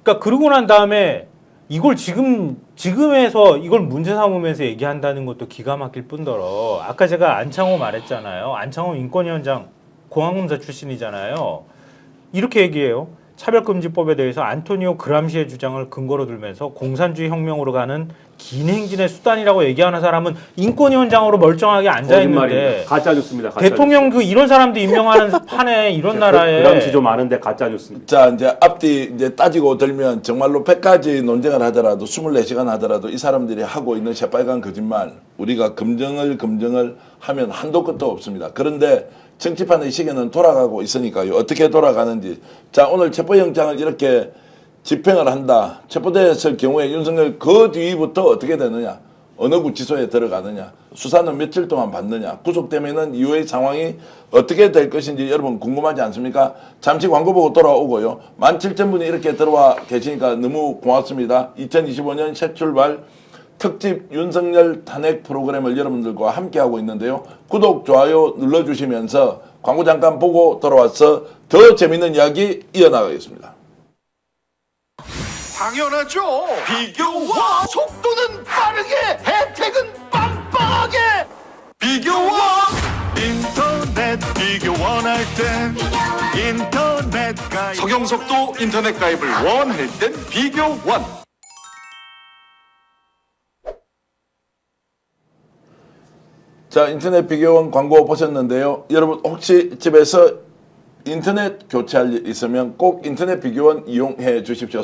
그러니까 그러고 난 다음에 이걸 지금에서 이걸 문제 삼으면서 얘기한다는 것도 기가 막힐 뿐더러 아까 제가 안창호 말했잖아요. 안창호 인권위원장 공항검사 출신이잖아요. 이렇게 얘기해요. 차별금지법에 대해서 안토니오 그람시의 주장을 근거로 들면서 공산주의 혁명으로 가는 긴 행진의 수단이라고 얘기하는 사람은 인권위원장으로 멀쩡하게 앉아있는데 가짜뉴스입니다. 대통령 이런 사람도 임명하는 판에 이런 나라에 그람시 좀 아는데 가짜뉴스입니다. 자, 이제 앞뒤 이제 따지고 들면 정말로 100가지 논쟁을 하더라도 24시간 하더라도 이 사람들이 하고 있는 새빨간 거짓말 우리가 검증을 하면 한도 끝도 없습니다. 그런데 정치판의 시계는 돌아가고 있으니까요. 어떻게 돌아가는지. 자, 오늘 체포영장을 이렇게 집행을 한다. 체포됐을 경우에 윤석열 그 뒤부터 어떻게 되느냐. 어느 구치소에 들어가느냐. 수사는 며칠 동안 받느냐. 구속되면은 이후의 상황이 어떻게 될 것인지 여러분 궁금하지 않습니까? 잠시 광고 보고 돌아오고요. 17,000분이 이렇게 들어와 계시니까 너무 고맙습니다. 2025년 새 출발 특집 윤석열 탄핵 프로그램을 여러분들과 함께하고 있는데요. 구독, 좋아요 눌러주시면서 광고 잠깐 보고 돌아와서 더 재밌는 이야기 이어나가겠습니다. 당연하죠. 비교와 속도는 빠르게, 혜택은 빵빵하게. 비교와 인터넷 비교 원할 땐 인터넷 가입. 서경석도 인터넷 가입을 원할 땐 비교원. 자, 인터넷 비교원 광고 보셨는데요. 여러분 혹시 집에서 인터넷 교체할 일 있으면 꼭 인터넷 비교원 이용해 주십시오.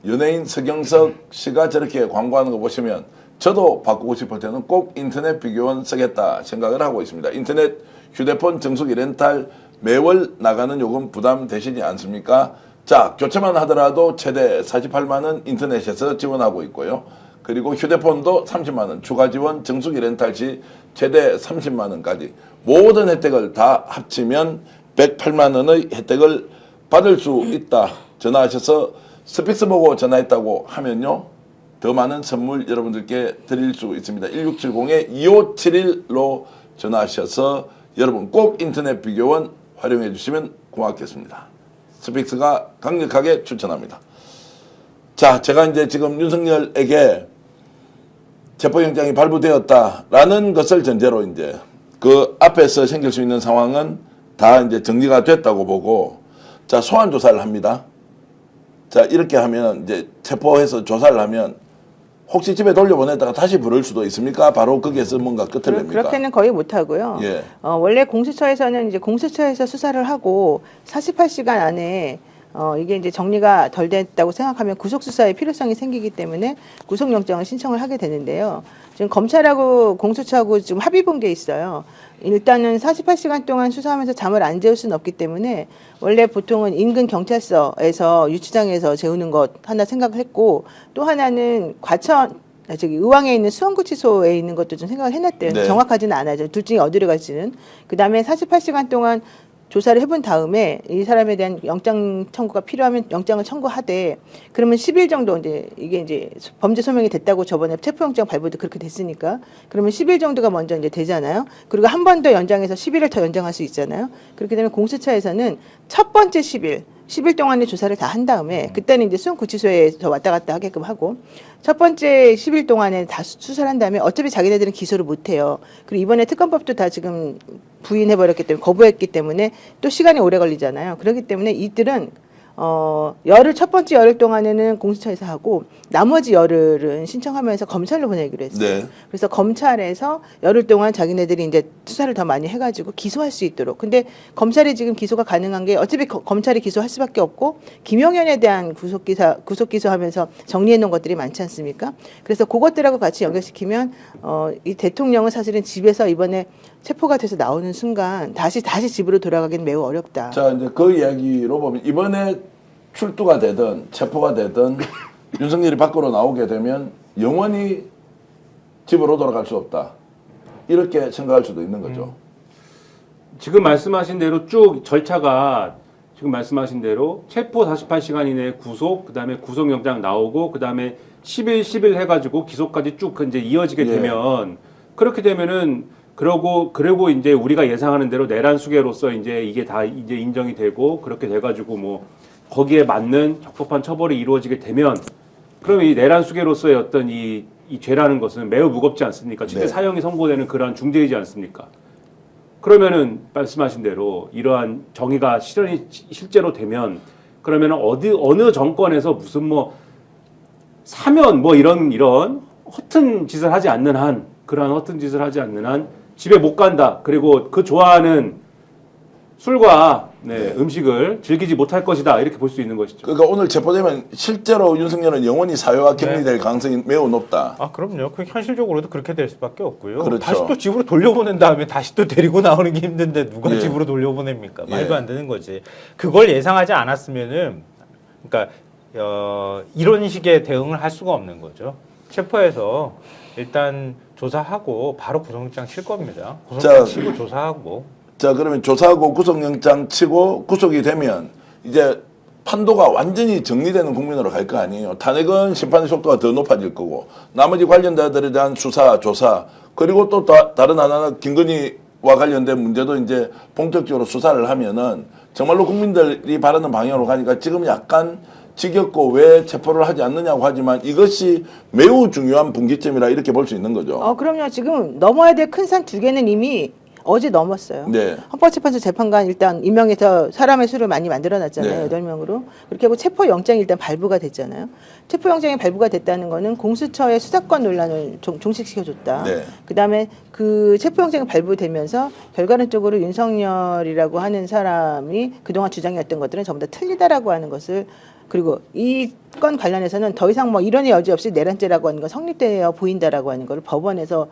연예인 서경석 씨가 저렇게 광고하는 거 보시면 저도 바꾸고 싶을 때는 꼭 인터넷 비교원 쓰겠다 생각을 하고 있습니다. 인터넷 휴대폰 정수기 렌탈 매월 나가는 요금 부담되시지 않습니까? 자, 교체만 하더라도 최대 48만 원 인터넷에서 지원하고 있고요. 그리고 휴대폰도 30만 원 추가 지원 정수기 렌탈 시 최대 30만 원까지 모든 혜택을 다 합치면 108만 원의 혜택을 받을 수 있다. 전화하셔서 스픽스 보고 전화했다고 하면요. 더 많은 선물 여러분들께 드릴 수 있습니다. 1670-2571로 전화하셔서 여러분 꼭 인터넷 비교원 활용해 주시면 고맙겠습니다. 스픽스가 강력하게 추천합니다. 자, 제가 이제 지금 윤석열에게 체포영장이 발부되었다라는 것을 전제로 이제 그 앞에서 생길 수 있는 상황은 다 이제 정리가 됐다고 보고, 자, 소환 조사를 합니다. 자, 이렇게 하면 이제 체포해서 조사를 하면 혹시 집에 돌려보냈다가 다시 부를 수도 있습니까? 바로 거기에서 뭔가 끝을 냅니까? 그렇게는 거의 못 하고요. 예. 원래 공수처에서는 이제 공수처에서 수사를 하고 48시간 안에 이게 이제 정리가 덜 됐다고 생각하면 구속 수사의 필요성이 생기기 때문에 구속영장을 신청을 하게 되는데요. 지금 검찰하고 공수처하고 지금 합의 본 게 있어요. 일단은 48시간 동안 수사하면서 잠을 안 재울 수는 없기 때문에 원래 보통은 인근 경찰서에서 유치장에서 재우는 것 하나 생각을 했고, 또 하나는 의왕에 있는 수원구치소에 있는 것도 좀 생각을 해놨대요. 네. 정확하지는 않아요. 둘 중에 어디로 갈지는. 그 다음에 48시간 동안 조사를 해본 다음에 이 사람에 대한 영장 청구가 필요하면 영장을 청구하되, 그러면 10일 정도 이제 이게 이제 범죄 소명이 됐다고 저번에 체포영장 발부도 그렇게 됐으니까 그러면 10일 정도가 먼저 이제 되잖아요. 그리고 한 번 더 연장해서 10일을 더 연장할 수 있잖아요. 그렇게 되면 공수처에서는 첫 번째 10일 동안의 조사를 다 한 다음에 그때는 이제 수원구치소에서 왔다 갔다 하게끔 하고, 첫 번째 10일 동안에 다 수사를 한 다음에 어차피 자기네들은 기소를 못 해요. 그리고 이번에 특검법도 다 지금 부인해버렸기 때문에, 거부했기 때문에 또 시간이 오래 걸리잖아요. 그렇기 때문에 이들은 첫 번째 열흘 동안에는 공수처에서 하고 나머지 열흘은 신청하면서 검찰로 보내기로 했어요. 네. 그래서 검찰에서 열흘 동안 자기네들이 이제 수사를 더 많이 해가지고 기소할 수 있도록. 근데 검찰이 지금 기소가 가능한 게 어차피 검찰이 기소할 수밖에 없고, 김용현에 대한 구속기소하면서 정리해 놓은 것들이 많지 않습니까? 그래서 그것들하고 같이 연결시키면 이 대통령은 사실은 집에서 이번에 체포가 돼서 나오는 순간 다시 집으로 돌아가기는 매우 어렵다. 자, 이제 그 이야기로 보면 이번에 출두가 되든 체포가 되든 윤석열이 밖으로 나오게 되면 영원히 집으로 돌아갈 수 없다. 이렇게 생각할 수도 있는 거죠. 지금 말씀하신 대로 쭉 절차가 지금 말씀하신 대로 체포 48시간 이내에 구속, 그다음에 구속영장 나오고, 그다음에 10일 해가지고 기소까지 쭉 이제 이어지게 예. 되면, 그렇게 되면은 그러고 이제 우리가 예상하는 대로 내란 수괴로서 이제 이게 다 이제 인정이 되고 그렇게 돼가지고 뭐 거기에 맞는 적법한 처벌이 이루어지게 되면, 그러면 이 내란 수괴로서의 어떤 이 죄라는 것은 매우 무겁지 않습니까? 실제 네. 사형이 선고되는 그러한 중죄이지 않습니까? 그러면은 말씀하신 대로 이러한 정의가 실제로 되면, 그러면 어느 정권에서 무슨 뭐 사면 뭐 이런 허튼 짓을 하지 않는 한, 그러한 허튼 짓을 하지 않는 한 집에 못 간다. 그리고 그 좋아하는 술과 음식을 즐기지 못할 것이다. 이렇게 볼 수 있는 것이죠. 그러니까 오늘 체포되면 실제로 윤석열은 영원히 사회와 격리될 가능성이 매우 높다. 아, 그럼요. 그 현실적으로도 그렇게 될 수밖에 없고요. 그렇죠. 다시 또 집으로 돌려보낸 다음에 다시 또 데리고 나오는 게 힘든데 누가 예. 집으로 돌려보냅니까? 예. 말도 안 되는 거지. 그걸 예상하지 않았으면은, 그러니까 이런 식의 대응을 할 수가 없는 거죠. 체포해서 일단 조사하고 바로 구속영장 칠 겁니다. 구속영장 치고 조사하고. 자, 그러면 조사하고 구속영장 치고 구속이 되면 이제 판도가 완전히 정리되는 국면으로 갈 거 아니에요. 탄핵은 심판의 속도가 더 높아질 거고, 나머지 관련자들에 대한 수사, 조사, 그리고 또 다른 하나는 김건희와 관련된 문제도 이제 본격적으로 수사를 하면은 정말로 국민들이 바라는 방향으로 가니까 지금 약간 지겹고 왜 체포를 하지 않느냐고 하지만 이것이 매우 중요한 분기점이라 이렇게 볼 수 있는 거죠. 그럼요. 지금 넘어야 될 큰 산 두 개는 이미 어제 넘었어요. 네. 헌법재판소 재판관 일단 임명해서 사람의 수를 많이 만들어놨잖아요. 네. 8명으로. 그렇게 하고 체포영장이 일단 발부가 됐잖아요. 체포영장이 발부가 됐다는 거는 공수처의 수사권 논란을 종식시켜줬다. 네. 그다음에 그 체포영장이 발부되면서 결과론적으로 윤석열이라고 하는 사람이 그동안 주장했던 것들은 전부 다 틀리다라고 하는 것을, 그리고 이 건 관련해서는 더 이상 뭐 이론의 여지 없이 내란죄라고 하는 건 성립되어 보인다라고 하는 걸 법원에서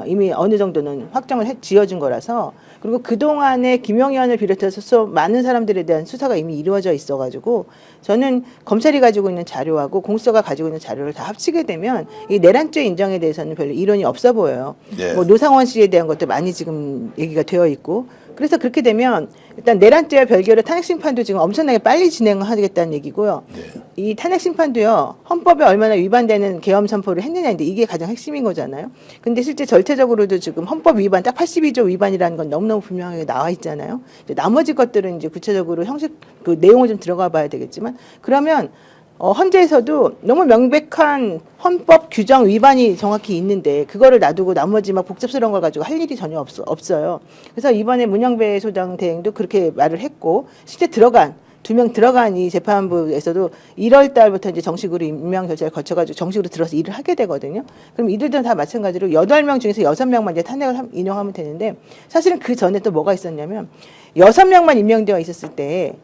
이미 어느 정도는 확정을 지어준 거라서, 그리고 그동안에 김용현을 비롯해서 많은 사람들에 대한 수사가 이미 이루어져 있어가지고 저는 검찰이 가지고 있는 자료하고 공수처가 가지고 있는 자료를 다 합치게 되면 이 내란죄 인정에 대해서는 별로 이론이 없어 보여요. 예. 뭐 노상원 씨에 대한 것도 많이 지금 얘기가 되어 있고, 그래서 그렇게 되면 일단 내란죄와 별개로 탄핵심판도 지금 엄청나게 빨리 진행을 하겠다는 얘기고요. 네. 이 탄핵 심판도요, 헌법에 얼마나 위반되는 계엄 선포를 했느냐인데 이게 가장 핵심인 거잖아요. 근데 실제 절차적으로도 지금 헌법 위반, 딱 82조 위반이라는 건 너무너무 분명하게 나와 있잖아요. 이제 나머지 것들은 이제 구체적으로 형식, 그 내용을 좀 들어가 봐야 되겠지만, 그러면 헌재에서도 너무 명백한 헌법 규정 위반이 정확히 있는데 그거를 놔두고 나머지 막 복잡스러운 걸 가지고 할 일이 전혀 없어요. 그래서 이번에 문영배 소장 대행도 그렇게 말을 했고, 실제 두 명 들어간 이 재판부에서도 1월 달부터 이제 정식으로 임명 절차를 거쳐가지고 정식으로 들어서 일을 하게 되거든요. 그럼 이들도 다 마찬가지로 8명 중에서 6명만 이제 탄핵을 인용하면 되는데, 사실은 그 전에 또 뭐가 있었냐면 6명만 임명되어 있었을 때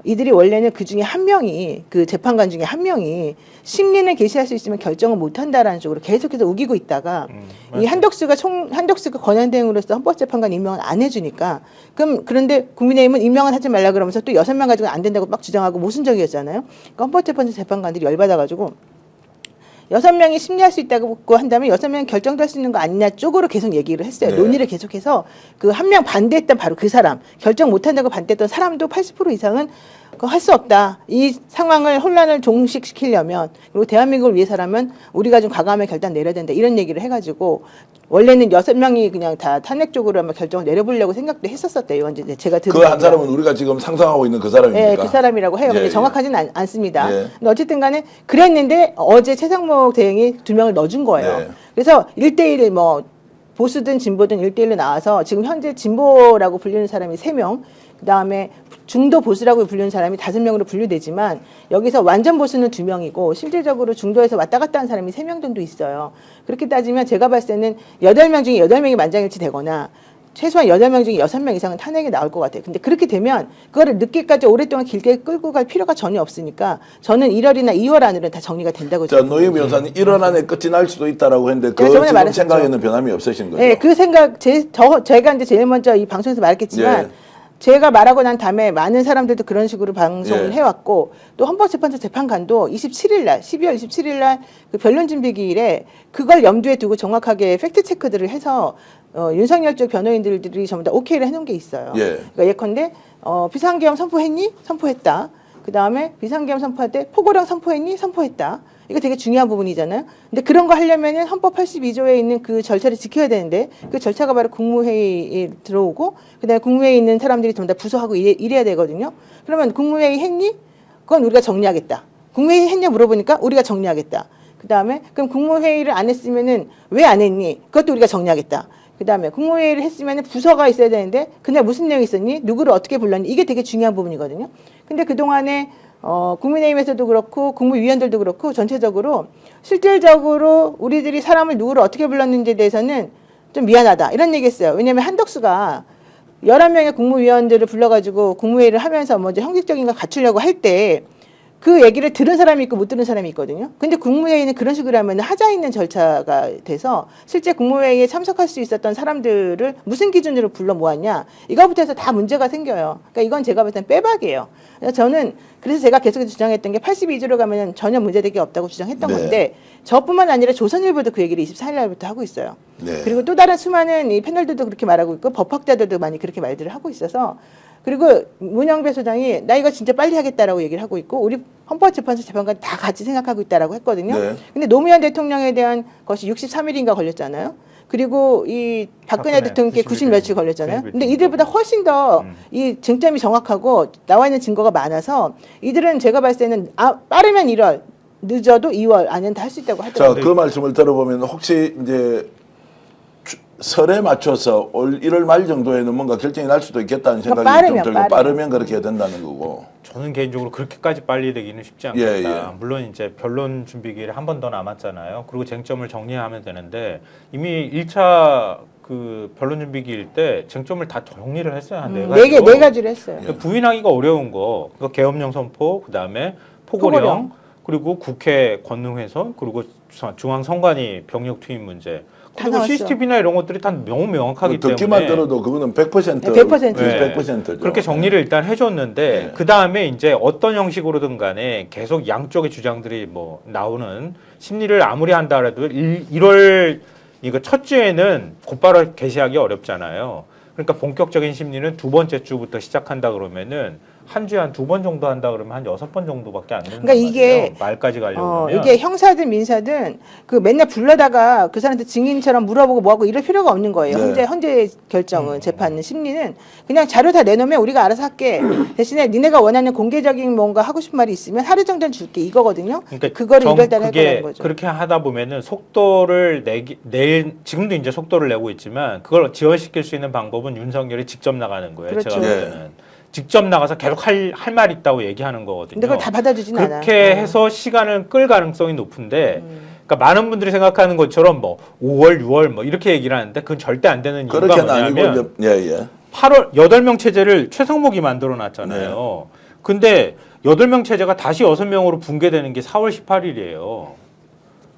이들이 원래는 그 중에 한 명이, 그 재판관 중에 한 명이 심리는 개시할 수 있으면 결정을 못 한다라는 쪽으로 계속해서 우기고 있다가 이 한덕수가 권한대행으로서 헌법재판관 임명을 안 해주니까, 그런데 국민의힘은 임명은 하지 말라 그러면서 또 6명 가지고 안 된다고 막 주장하고 모순적이었잖아요. 그러니까 헌법재판소 재판관들이 열받아가지고 6명이 심리할 수 있다고 한다면 6명이 결정도 할 수 있는 거 아니냐 쪽으로 계속 얘기를 했어요. 네. 논의를 계속해서 그 한 명 반대했던 바로 그 사람, 결정 못한다고 반대했던 사람도 80% 이상은 그거 할 수 없다. 이 상황을 혼란을 종식시키려면, 그리고 대한민국을 위해서라면 우리가 좀 과감하게 결단 내려야 된다. 이런 얘기를 해가지고 원래는 6명이 그냥 다 탄핵 쪽으로 아마 결정을 내려보려고 생각도 했었었대요. 이제 제가 들은 그 한 사람은 우리가 지금 상상하고 있는 그 사람입니까? 네, 그 사람이라고 해요. 근데 예, 정확하지는 않습니다. 예. 근데 어쨌든 간에 그랬는데 어제 최상목 대행이 2명을 넣어준 거예요. 예. 그래서 1대1 뭐 보수든 진보든 1대1로 나와서 지금 현재 진보라고 불리는 사람이 3명, 그다음에 중도 보수라고 불리는 사람이 5명으로 분류되지만 여기서 완전 보수는 2명이고 실질적으로 중도에서 왔다 갔다 하는 사람이 3명 정도 있어요. 그렇게 따지면 제가 봤을 때는 8명 중에 8명이 만장일치 되거나 최소한 8명 중에 6명 이상은 탄핵이 나올 것 같아요. 근데 그렇게 되면 그거를 늦게까지 오랫동안 길게 끌고 갈 필요가 전혀 없으니까 저는 1월이나 2월 안으로 다 정리가 된다고 자, 노희 변호사님 1월 안에 끝이 날 수도 있다라고 했는데 그 제가 저번에 지금 말했었죠. 생각에는 변함이 없으신 거죠? 네, 그 생각 제가 이제 제일 먼저 이 방송에서 말했겠지만 예. 제가 말하고 난 다음에 많은 사람들도 그런 식으로 방송을 예. 해왔고, 또 헌법재판소 재판관도 27일 날, 12월 27일 날 그 변론 준비기일에 그걸 염두에 두고 정확하게 팩트 체크들을 해서 윤석열 쪽 변호인들이 전부 다 오케이를 해놓은 게 있어요. 예. 그러니까 예컨대 비상계엄 선포했니? 선포했다. 그 다음에 비상계엄 선포할 때 포고령 선포했니? 선포했다. 이거 되게 중요한 부분이잖아요. 근데 그런 거 하려면은 헌법 82조에 있는 그 절차를 지켜야 되는데 그 절차가 바로 국무회의에 들어오고 그다음에 국무회의에 있는 사람들이 전부 다 부서하고 이래야 되거든요. 그러면 국무회의 했니? 그건 우리가 정리하겠다. 국무회의 했냐 물어보니까 우리가 정리하겠다. 그다음에 그럼 국무회의를 안 했으면은 왜 안 했니? 그것도 우리가 정리하겠다. 그다음에 국무회의를 했으면은 부서가 있어야 되는데 그날 무슨 내용이 있었니? 누구를 어떻게 불렀니? 이게 되게 중요한 부분이거든요. 근데 그동안에 국민의힘에서도 그렇고 국무위원들도 그렇고 전체적으로 실질적으로 우리들이 사람을 누구를 어떻게 불렀는지에 대해서는 좀 미안하다 이런 얘기했어요. 왜냐하면 한덕수가 11명의 국무위원들을 불러가지고 국무회의를 하면서 먼저 형식적인 걸 갖추려고 할 때 그 얘기를 들은 사람이 있고 못 들은 사람이 있거든요. 근데 국무회의는 그런 식으로 하면 하자 있는 절차가 돼서 실제 국무회의에 참석할 수 있었던 사람들을 무슨 기준으로 불러 모았냐 이거부터 해서 다 문제가 생겨요. 그러니까 이건 제가 볼 때는 빼박이에요. 그래서 제가 계속해서 주장했던 게 82조로 가면 전혀 문제될 게 없다고 주장했던 네. 건데 저뿐만 아니라 조선일보도 그 얘기를 24일 날부터 하고 있어요. 네. 그리고 또 다른 수많은 이 패널들도 그렇게 말하고 있고 법학자들도 많이 그렇게 말들을 하고 있어서 그리고 문영배 소장이 나 이거 진짜 빨리 하겠다라고 얘기를 하고 있고 우리 헌법재판소 재판관 다 같이 생각하고 있다라고 했거든요. 네. 근데 노무현 대통령에 대한 것이 63일인가 걸렸잖아요. 그리고 이 박근혜 대통령께 90 며칠 걸렸잖아요. 근데 이들보다 훨씬 더 이 쟁점이 정확하고 나와 있는 증거가 많아서 이들은 제가 봤을 때는 빠르면 1월, 늦어도 2월 안에는 다 할 수 있다고 자, 하더라고요. 그 말씀을 들어보면 혹시 이제 설에 맞춰서 올 1월 말 정도에는 뭔가 결정이 날 수도 있겠다는 생각이 빠르면, 좀 들고 빠르면 그렇게 된다는 거고. 저는 개인적으로 그렇게까지 빨리 되기는 쉽지 않겠다. 예, 예. 물론 이제 변론 준비기일에 한 번 더 남았잖아요. 그리고 쟁점을 정리하면 되는데 이미 1차 그 변론 준비기일 때 쟁점을 다 정리를 했어요. 한 4가지로. 네 가지를 했어요. 그러니까 부인하기가 어려운 거. 그 계엄령 선포, 그다음에 포고령, 포고령. 그리고 국회 권능 훼손, 그리고 중앙선관위 병력 투입 문제. 다 그리고 나왔어요. CCTV나 이런 것들이 다 너무 명확하기 듣기만 때문에 들어도 그거는 100% 네, 100%. 네. 100%죠. 그렇게 정리를 일단 해줬는데 네. 그 다음에 이제 어떤 형식으로든 간에 계속 양쪽의 주장들이 뭐 나오는 심리를 아무리 한다 해도 1월 이거 첫 주에는 곧바로 개시하기 어렵잖아요. 그러니까 본격적인 심리는 두 번째 주부터 시작한다 그러면은 한 주에 한 2번 정도 한다 그러면 한 6번 정도밖에 안 되는 그러니까 이게 말이에요. 말까지 가려고 그러면. 이게 형사든 민사든 그 맨날 불러다가 그 사람한테 증인처럼 물어보고 뭐하고 이럴 필요가 없는 거예요. 네. 현재 결정은 재판 심리는 그냥 자료 다 내놓으면 우리가 알아서 할게. 대신에 니네가 원하는 공개적인 뭔가 하고 싶은 말이 있으면 하루 정도는 줄게 이거거든요. 그러니까 그거를 1월 달에 할 그게 거라는 거죠. 그렇게 하다 보면은 속도를 지금도 이제 속도를 내고 있지만 그걸 지연시킬 수 있는 방법은 윤석열이 직접 나가는 거예요. 그렇죠. 제가 볼 때는. 직접 나가서 계속 할 말 있다고 얘기하는 거거든요. 근데 그걸 다 받아주진 않아. 그렇게 해서 시간을 끌 가능성이 높은데, 그러니까 많은 분들이 생각하는 것처럼 뭐 5월, 6월 뭐 이렇게 얘기를 하는데 그건 절대 안 되는 이유가 그렇게는 뭐냐면 아니고 예. 8월 8명 체제를 최성목이 만들어 놨잖아요. 근데 8명 체제가 다시 6명으로 붕괴되는 게 4월 18일이에요.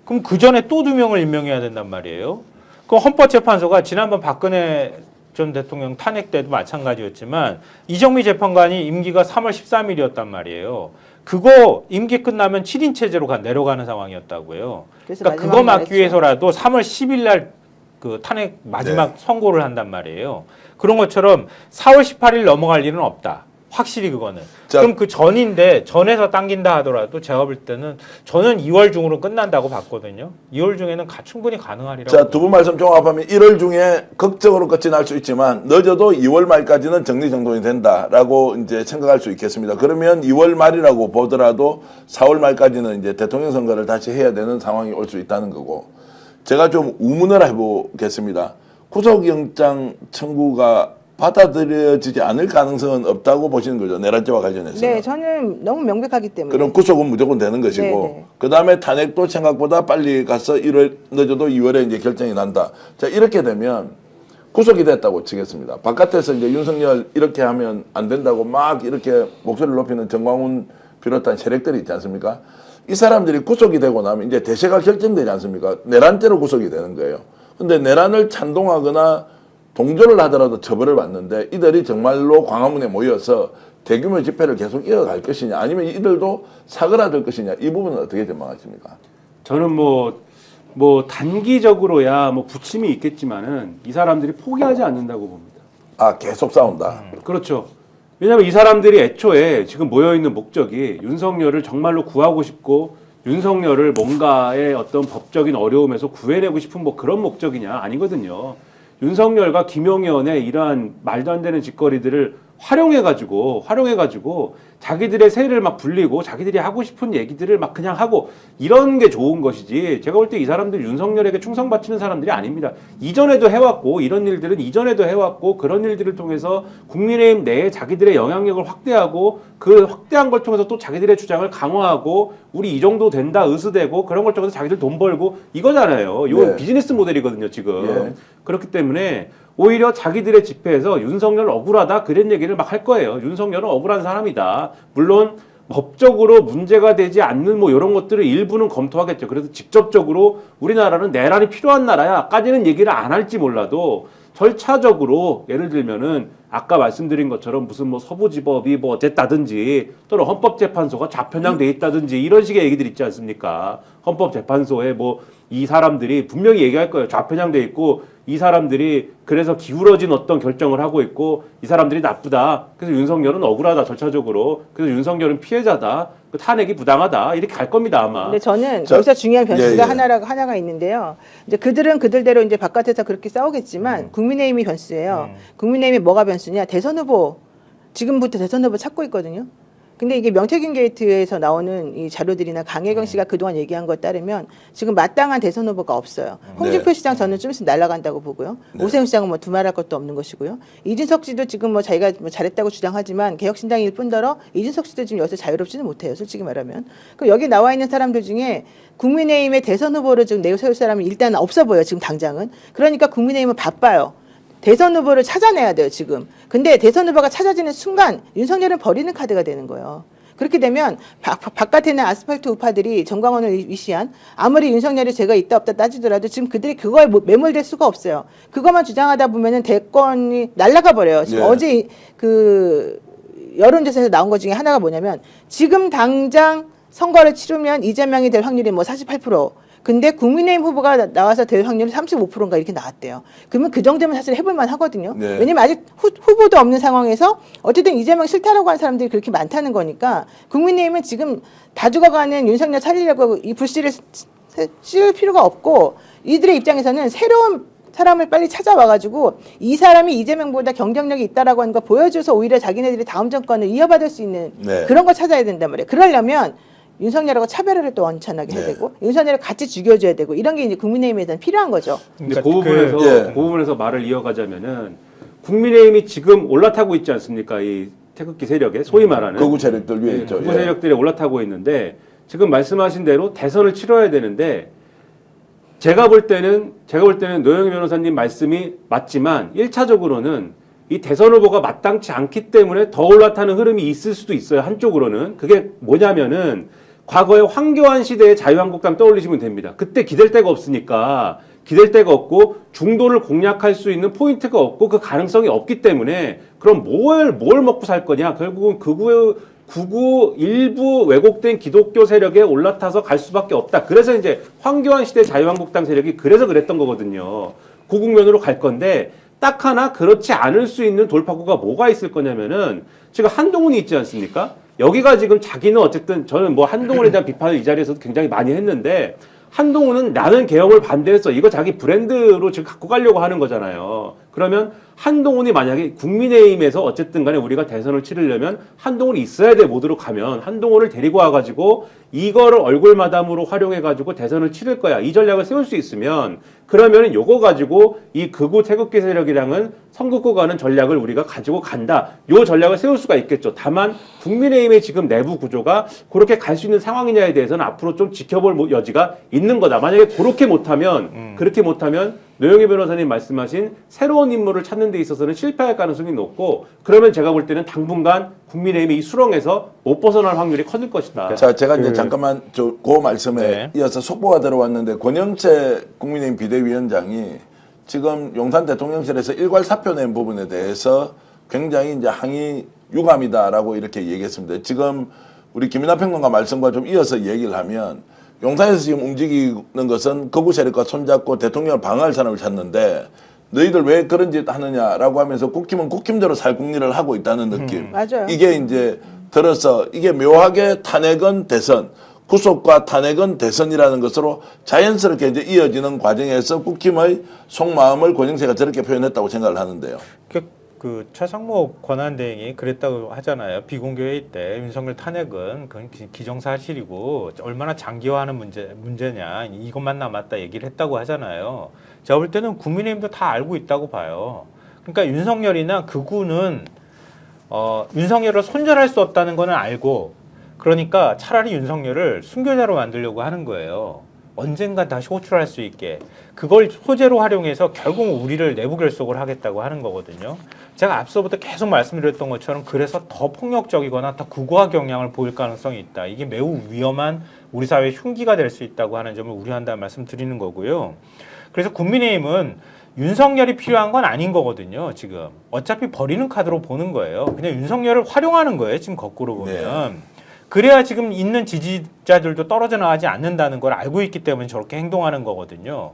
그럼 그 전에 또 2명을 임명해야 된단 말이에요. 그 헌법재판소가 지난번 박근혜 전 대통령 탄핵 때도 마찬가지였지만 이정미 재판관이 임기가 3월 13일이었단 말이에요. 그거 임기 끝나면 7인 체제로 내려가는 상황이었다고요. 그러니까 그거 막기 위해서라도 3월 10일 날 그 탄핵 마지막 선고를 한단 말이에요. 그런 것처럼 4월 18일 넘어갈 일은 없다. 확실히 그거는. 자, 그럼 그 전인데 전에서 당긴다 하더라도 제가 볼 때는 저는 2월 중으로 끝난다고 봤거든요. 2월 중에는 충분히 가능하리라고. 자, 두 분 말씀 종합하면 1월 중에 극적으로 끝이 날 수 있지만 늦어도 2월 말까지는 정리정돈이 된다라고 이제 생각할 수 있겠습니다. 그러면 2월 말이라고 보더라도 4월 말까지는 이제 대통령 선거를 다시 해야 되는 상황이 올 수 있다는 거고, 제가 좀 우문을 해보겠습니다. 구속영장 청구가 받아들여지지 않을 가능성은 없다고 보시는 거죠. 내란죄와 관련해서. 네, 저는 너무 명백하기 때문에. 그럼 구속은 무조건 되는 것이고, 네. 그 다음에 탄핵도 생각보다 빨리 가서 1월, 늦어도 2월에 이제 결정이 난다. 자, 이렇게 되면 구속이 됐다고 치겠습니다. 바깥에서 이제 윤석열 이렇게 하면 안 된다고 막 이렇게 목소리를 높이는 정광훈 비롯한 세력들이 있지 않습니까? 이 사람들이 구속이 되고 나면 이제 대세가 결정되지 않습니까? 내란죄로 구속이 되는 거예요. 근데 내란을 찬동하거나 동조를 하더라도 처벌을 받는데 이들이 정말로 광화문에 모여서 대규모 집회를 계속 이어갈 것이냐, 아니면 이들도 사그라들 것이냐, 이 부분은 어떻게 전망하십니까? 저는 뭐 단기적으로야 뭐 부침이 있겠지만은 이 사람들이 포기하지 않는다고 봅니다. 아, 계속 싸운다. 그렇죠. 왜냐하면 이 사람들이 애초에 지금 모여있는 목적이 윤석열을 정말로 구하고 싶고 윤석열을 뭔가의 어떤 법적인 어려움에서 구해내고 싶은 뭐 그런 목적이냐? 아니거든요. 윤석열과 김용현의 이러한 말도 안 되는 짓거리들을 활용해가지고 자기들의 세를 막 불리고 자기들이 하고 싶은 얘기들을 막 그냥 하고 이런 게 좋은 것이지, 제가 볼 때 이 사람들 윤석열에게 충성 바치는 사람들이 아닙니다. 이전에도 해왔고 이런 일들은 이전에도 해왔고 그런 일들을 통해서 국민의힘 내에 자기들의 영향력을 확대하고 그 확대한 걸 통해서 또 자기들의 주장을 강화하고 우리 이 정도 된다 의스대고 그런 걸 통해서 자기들 돈 벌고 이거잖아요. 이건 네. 비즈니스 모델이거든요 지금. 예. 그렇기 때문에 오히려 자기들의 집회에서 윤석열 억울하다 그런 얘기를 막 할 거예요. 윤석열은 억울한 사람이다. 물론 법적으로 문제가 되지 않는 뭐 이런 것들을 일부는 검토하겠죠. 그래서 직접적으로 우리나라는 내란이 필요한 나라야까지는 얘기를 안 할지 몰라도 절차적으로 예를 들면은 아까 말씀드린 것처럼 무슨 뭐 서부지법이 뭐 어쨌다든지 또는 헌법재판소가 좌편향돼 있다든지 이런 식의 얘기들 있지 않습니까? 헌법재판소에 뭐 이 사람들이 분명히 얘기할 거예요. 좌편향돼 있고 이 사람들이 그래서 기울어진 어떤 결정을 하고 있고 이 사람들이 나쁘다. 그래서 윤석열은 억울하다 절차적으로. 그래서 윤석열은 피해자다. 그 탄핵이 부당하다. 이렇게 갈 겁니다 아마. 근데 저는 자, 여기서 중요한 변수가 예. 하나가 있는데요. 이제 그들은 그들대로 이제 바깥에서 그렇게 싸우겠지만 국민의힘이 변수예요. 국민의힘이 뭐가 변수냐? 대선 후보, 지금부터 대선 후보 찾고 있거든요. 근데 이게 명태균 게이트에서 나오는 이 자료들이나 강혜경 씨가 그동안 얘기한 것에 따르면 지금 마땅한 대선 후보가 없어요. 홍준표 시장 저는 좀 있으면 날아간다고 보고요. 오세훈 시장은 뭐 두말할 것도 없는 것이고요. 이준석 씨도 지금 뭐 자기가 뭐 잘했다고 주장하지만 개혁신당일 뿐더러 이준석 씨도 지금 여기서 자유롭지는 못해요. 솔직히 말하면. 그럼 여기 나와 있는 사람들 중에 국민의힘의 대선 후보를 지금 내세울 사람은 일단 없어 보여요. 지금 당장은. 그러니까 국민의힘은 바빠요. 대선 후보를 찾아내야 돼요, 지금. 근데 대선 후보가 찾아지는 순간 윤석열은 버리는 카드가 되는 거예요. 그렇게 되면 바깥에는 아스팔트 우파들이 정광훈을 위시한 아무리 윤석열이 죄가 있다 없다 따지더라도 지금 그들이 그거에 매몰될 수가 없어요. 그것만 주장하다 보면은 대권이 날아가 버려요. 지금 예. 어제 그 여론조사에서 나온 것 중에 하나가 뭐냐면 지금 당장 선거를 치르면 이재명이 될 확률이 뭐 48%. 근데 국민의힘 후보가 나와서 될 확률이 35%인가 이렇게 나왔대요. 그러면 그 정도면 사실 해볼만 하거든요. 네. 왜냐면 아직 후보도 없는 상황에서 어쨌든 이재명 싫다라고 하는 사람들이 그렇게 많다는 거니까 국민의힘은 지금 다 죽어가는 윤석열 살리려고 이 불씨를 씌울 필요가 없고 이들의 입장에서는 새로운 사람을 빨리 찾아와가지고 이 사람이 이재명보다 경쟁력이 있다라고 하는 거 보여줘서 오히려 자기네들이 다음 정권을 이어받을 수 있는 네. 그런 걸 찾아야 된단 말이에요. 그러려면 윤석열하고 차별화를 또 원천하게 해야 네. 되고 윤석열을 같이 죽여줘야 되고 이런 게 이제 국민의힘에 대한 필요한 거죠. 근데 그러니까 그 부분에서 말을 이어가자면은 국민의힘이 지금 올라타고 있지 않습니까? 이 태극기 세력에 소위 말하는 거구 세력들 위에 네, 있죠. 극우 세력들이 올라타고 있는데 지금 말씀하신 대로 대선을 치러야 되는데 제가 볼 때는 노영희 변호사님 말씀이 맞지만 1차적으로는 이 대선 후보가 마땅치 않기 때문에 더 올라타는 흐름이 있을 수도 있어요. 한쪽으로는. 그게 뭐냐면은 과거에 황교안 시대의 자유한국당 떠올리시면 됩니다. 그때 기댈 데가 없으니까 기댈 데가 없고 중도를 공략할 수 있는 포인트가 없고 그 가능성이 없기 때문에 그럼 뭘 먹고 살 거냐. 결국은 극우 일부 왜곡된 기독교 세력에 올라타서 갈 수밖에 없다. 그래서 이제 황교안 시대 자유한국당 세력이 그래서 그랬던 거거든요. 그 국면으로 갈 건데 딱 하나 그렇지 않을 수 있는 돌파구가 뭐가 있을 거냐면은 지금 한동훈이 있지 않습니까? 여기가 지금 자기는 어쨌든 저는 뭐 한동훈에 대한 비판을 이 자리에서도 굉장히 많이 했는데 한동훈은 나는 개혁을 반대했어. 이거 자기 브랜드로 지금 갖고 가려고 하는 거잖아요. 그러면 한동훈이 만약에 국민의힘에서 어쨌든 간에 우리가 대선을 치르려면 한동훈이 있어야 돼 모드로 가면 한동훈을 데리고 와가지고 이거를 얼굴마담으로 활용해가지고 대선을 치를 거야. 이 전략을 세울 수 있으면 그러면은 요거 가지고 이 극우 태극기 세력이랑은 선긋고 가는 전략을 우리가 가지고 간다. 요 전략을 세울 수가 있겠죠. 다만 국민의힘의 지금 내부 구조가 그렇게 갈 수 있는 상황이냐에 대해서는 앞으로 좀 지켜볼 여지가 있는 거다. 만약에 그렇게 못하면 노영희 변호사님 말씀하신 새로운 인물을 찾는 데 있어서는 실패할 가능성이 높고 그러면 제가 볼 때는 당분간 국민의힘이 이 수렁에서 못 벗어날 확률이 커질 것이다. 자, 제가 이제 잠깐만 그 말씀에 네. 이어서 속보가 들어왔는데 권영채 국민의힘 비대위원장이 지금 용산 대통령실에서 일괄 사표 낸 부분에 대해서 굉장히 이제 항의 유감이다라고 이렇게 얘기했습니다. 지금 우리 김인하 평론가 말씀과 좀 이어서 얘기를 하면 용산에서 지금 움직이는 것은 극우 세력과 손잡고 대통령을 방어할 사람을 찾는데 너희들 왜 그런 짓 하느냐라고 하면서 국힘은 국힘대로 살 국리를 하고 있다는 느낌. 맞아요. 이게 이제 들어서 이게 묘하게 탄핵은 대선, 구속과 탄핵은 대선이라는 것으로 자연스럽게 이제 이어지는 과정에서 국힘의 속마음을 권영세가 저렇게 표현했다고 생각을 하는데요. 그 최상목 권한대행이 그랬다고 하잖아요. 비공개회의 때 윤석열 탄핵은 그건 기정사실이고 얼마나 장기화하는 문제냐 이것만 남았다 얘기를 했다고 하잖아요. 제가 볼 때는 국민의힘도 다 알고 있다고 봐요. 그러니까 윤석열이나 극우는 윤석열을 손절할 수 없다는 거는 알고 그러니까 차라리 윤석열을 순교자로 만들려고 하는 거예요. 언젠가 다시 호출할 수 있게 그걸 소재로 활용해서 결국 우리를 내부 결속을 하겠다고 하는 거거든요. 제가 앞서부터 계속 말씀드렸던 것처럼 그래서 더 폭력적이거나 더 극우화 경향을 보일 가능성이 있다. 이게 매우 위험한 우리 사회의 흉기가 될 수 있다고 하는 점을 우려한다는 말씀 드리는 거고요. 그래서 국민의힘은 윤석열이 필요한 건 아닌 거거든요. 지금 어차피 버리는 카드로 보는 거예요. 그냥 윤석열을 활용하는 거예요. 지금 거꾸로 보면. 네. 그래야 지금 있는 지지자들도 떨어져 나가지 않는다는 걸 알고 있기 때문에 저렇게 행동하는 거거든요.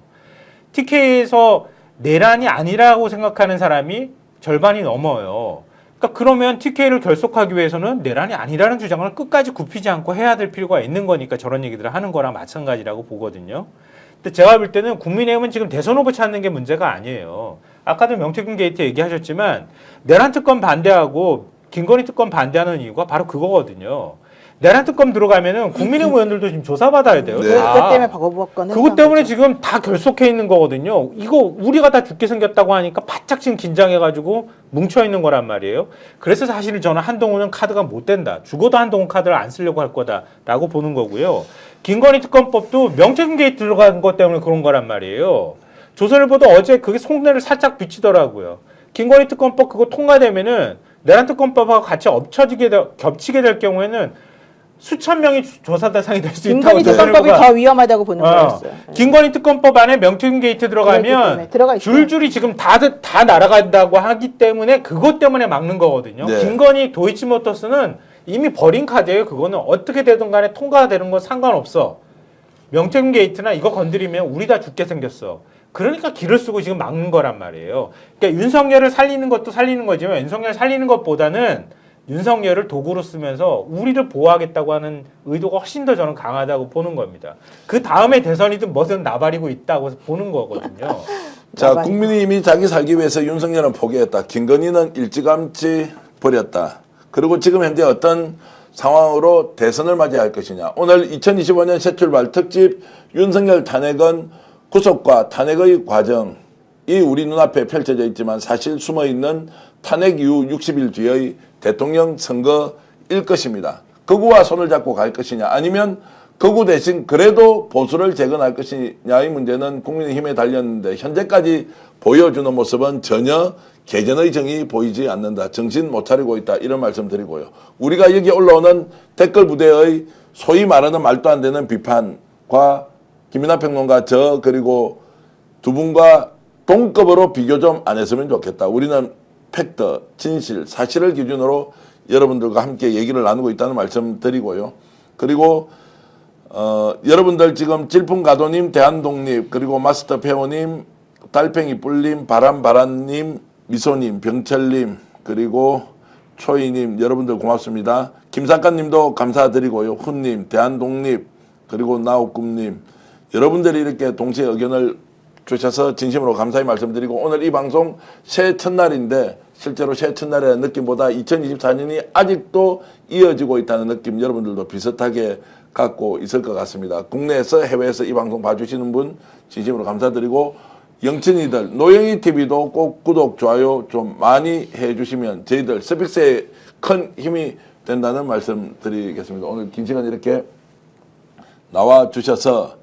TK에서 내란이 아니라고 생각하는 사람이 절반이 넘어요. 그러니까 그러면 TK를 결속하기 위해서는 내란이 아니라는 주장을 끝까지 굽히지 않고 해야 될 필요가 있는 거니까 저런 얘기들을 하는 거랑 마찬가지라고 보거든요. 근데 제가 볼 때는 국민의힘은 지금 대선 후보 찾는 게 문제가 아니에요. 아까도 명태균 게이트 얘기하셨지만 내란 특검 반대하고 김건희 특검 반대하는 이유가 바로 그거거든요. 내란 특검 들어가면은 국민의힘 의원들도 지금 조사받아야 돼요. 네. 그것 때문에 박어보았거나 그것 때문에 지금 다 결속해 있는 거거든요. 이거 우리가 다 죽게 생겼다고 하니까 바짝 지금 긴장해가지고 뭉쳐 있는 거란 말이에요. 그래서 사실 저는 한동훈은 카드가 못 된다. 죽어도 한동훈 카드를 안 쓰려고 할 거다라고 보는 거고요. 김건희 특검법도 명태균 게이트 들어간 것 때문에 그런 거란 말이에요. 조선일보도 어제 그게 속내를 살짝 비치더라고요. 김건희 특검법 그거 통과되면은 내란 특검법하고 같이 겹치게 될 경우에는 수천 명이 조사 대상이 될 수 있다고 김건희 특검법이 더 위험하다고 보는 거였어요. 김건희 특검법 안에 명태균 게이트 들어가면 들어가 있어요. 줄줄이 지금 다 날아간다고 하기 때문에 그것 때문에 막는 거거든요. 네. 김건희 도이치모터스는 이미 버린 카드예요. 그거는 어떻게 되든 간에 통과가 되는 건 상관없어. 명태균 게이트나 이거 건드리면 우리 다 죽게 생겼어. 그러니까 길을 쓰고 지금 막는 거란 말이에요. 그러니까 윤석열을 살리는 것도 살리는 거지만 윤석열 살리는 것보다는 윤석열을 도구로 쓰면서 우리를 보호하겠다고 하는 의도가 훨씬 더 저는 강하다고 보는 겁니다. 그 다음에 대선이든 뭐든 나발이고 있다고 보는 거거든요. 자, 국민의힘이 자기 살기 위해서 윤석열은 포기했다. 김건희는 일찌감치 버렸다. 그리고 지금 현재 어떤 상황으로 대선을 맞이할 것이냐. 오늘 2025년 새 출발 특집 윤석열 탄핵은 구속과 탄핵의 과정이 우리 눈앞에 펼쳐져 있지만 사실 숨어있는 탄핵 이후 60일 뒤의 대통령 선거일 것입니다. 극우와 손을 잡고 갈 것이냐 아니면 극우 대신 그래도 보수를 재건할 것이냐의 문제는 국민의힘에 달렸는데 현재까지 보여주는 모습은 전혀 개전의 정이 보이지 않는다. 정신 못 차리고 있다. 이런 말씀 드리고요. 우리가 여기 올라오는 댓글 부대의 소위 말하는 말도 안 되는 비판과 김민하 평론가 저 그리고 두 분과 동급으로 비교 좀 안 했으면 좋겠다. 우리는 팩트, 진실, 사실을 기준으로 여러분들과 함께 얘기를 나누고 있다는 말씀 드리고요. 그리고 여러분들 지금 질풍가도님, 대한독립, 그리고 마스터 페어님, 달팽이 뿔님, 바람바람님, 미소님, 병철님, 그리고 초이님, 여러분들 고맙습니다. 김사관님도 감사드리고요. 훈님, 대한독립, 그리고 나옥꿈님, 여러분들이 이렇게 동시에 의견을 주셔서 진심으로 감사히 말씀드리고 오늘 이 방송 새해 첫날인데 실제로 새해 첫날의 느낌보다 2024년이 아직도 이어지고 있다는 느낌 여러분들도 비슷하게 갖고 있을 것 같습니다. 국내에서 해외에서 이 방송 봐주시는 분 진심으로 감사드리고 영친이들 노영희TV도 꼭 구독, 좋아요 좀 많이 해주시면 저희들 스픽스에 큰 힘이 된다는 말씀 드리겠습니다. 오늘 긴 시간 이렇게 나와주셔서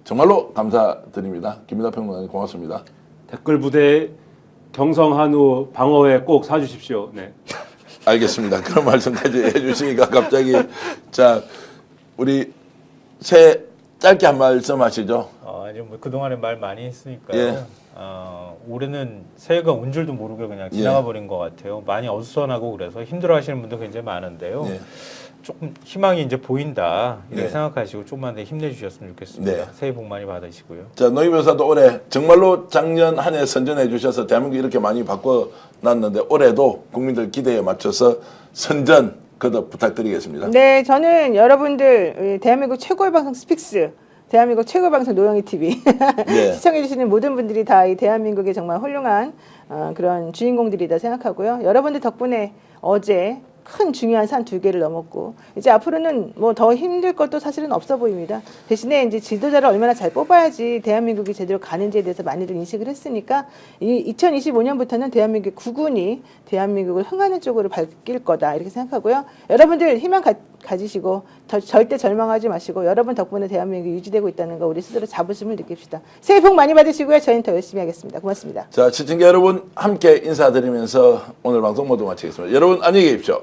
정말로 감사드립니다. 김민하 평론가님 고맙습니다. 댓글 부대 경성한우 방어회 꼭 사주십시오. 네. 알겠습니다. 그런 말씀까지 해주시니까 갑자기 자 우리 새 짧게 한 말씀 하시죠. 이제 뭐 그동안에 말 많이 했으니까요. 예. 올해는 새해가 온 줄도 모르게 그냥 지나가 버린 것 같아요. 많이 어수선하고 그래서 힘들어하시는 분도 굉장히 많은데요. 예. 조금 희망이 이제 보인다 이렇게 네. 생각하시고 조금만 더 힘내주셨으면 좋겠습니다. 네. 새해 복 많이 받으시고요. 자 노희 변호사도 올해 정말로 작년 한 해 선전해 주셔서 대한민국 이렇게 많이 바꿔놨는데 올해도 국민들 기대에 맞춰서 선전 거듭 부탁드리겠습니다. 네, 저는 여러분들 대한민국 최고의 방송 스픽스, 대한민국 최고의 방송 노영희TV 네. 시청해주시는 모든 분들이 다 이 대한민국의 정말 훌륭한 그런 주인공들이다 생각하고요. 여러분들 덕분에 어제 큰 중요한 산 2개를 넘었고 이제 앞으로는 뭐 더 힘들 것도 사실은 없어 보입니다. 대신에 이제 지도자를 얼마나 잘 뽑아야지 대한민국이 제대로 가는지에 대해서 많이들 인식을 했으니까 이 2025년부터는 대한민국 국군이 대한민국을 흥하는 쪽으로 바뀔 거다 이렇게 생각하고요. 여러분들 희망 가지시고 절대 절망하지 마시고 여러분 덕분에 대한민국이 유지되고 있다는 거 우리 스스로 자부심을 느낍시다. 새해 복 많이 받으시고요. 저희는 더 열심히 하겠습니다. 고맙습니다. 자 시청자 여러분 함께 인사드리면서 오늘 방송 모두 마치겠습니다. 여러분 안녕히 계십시오.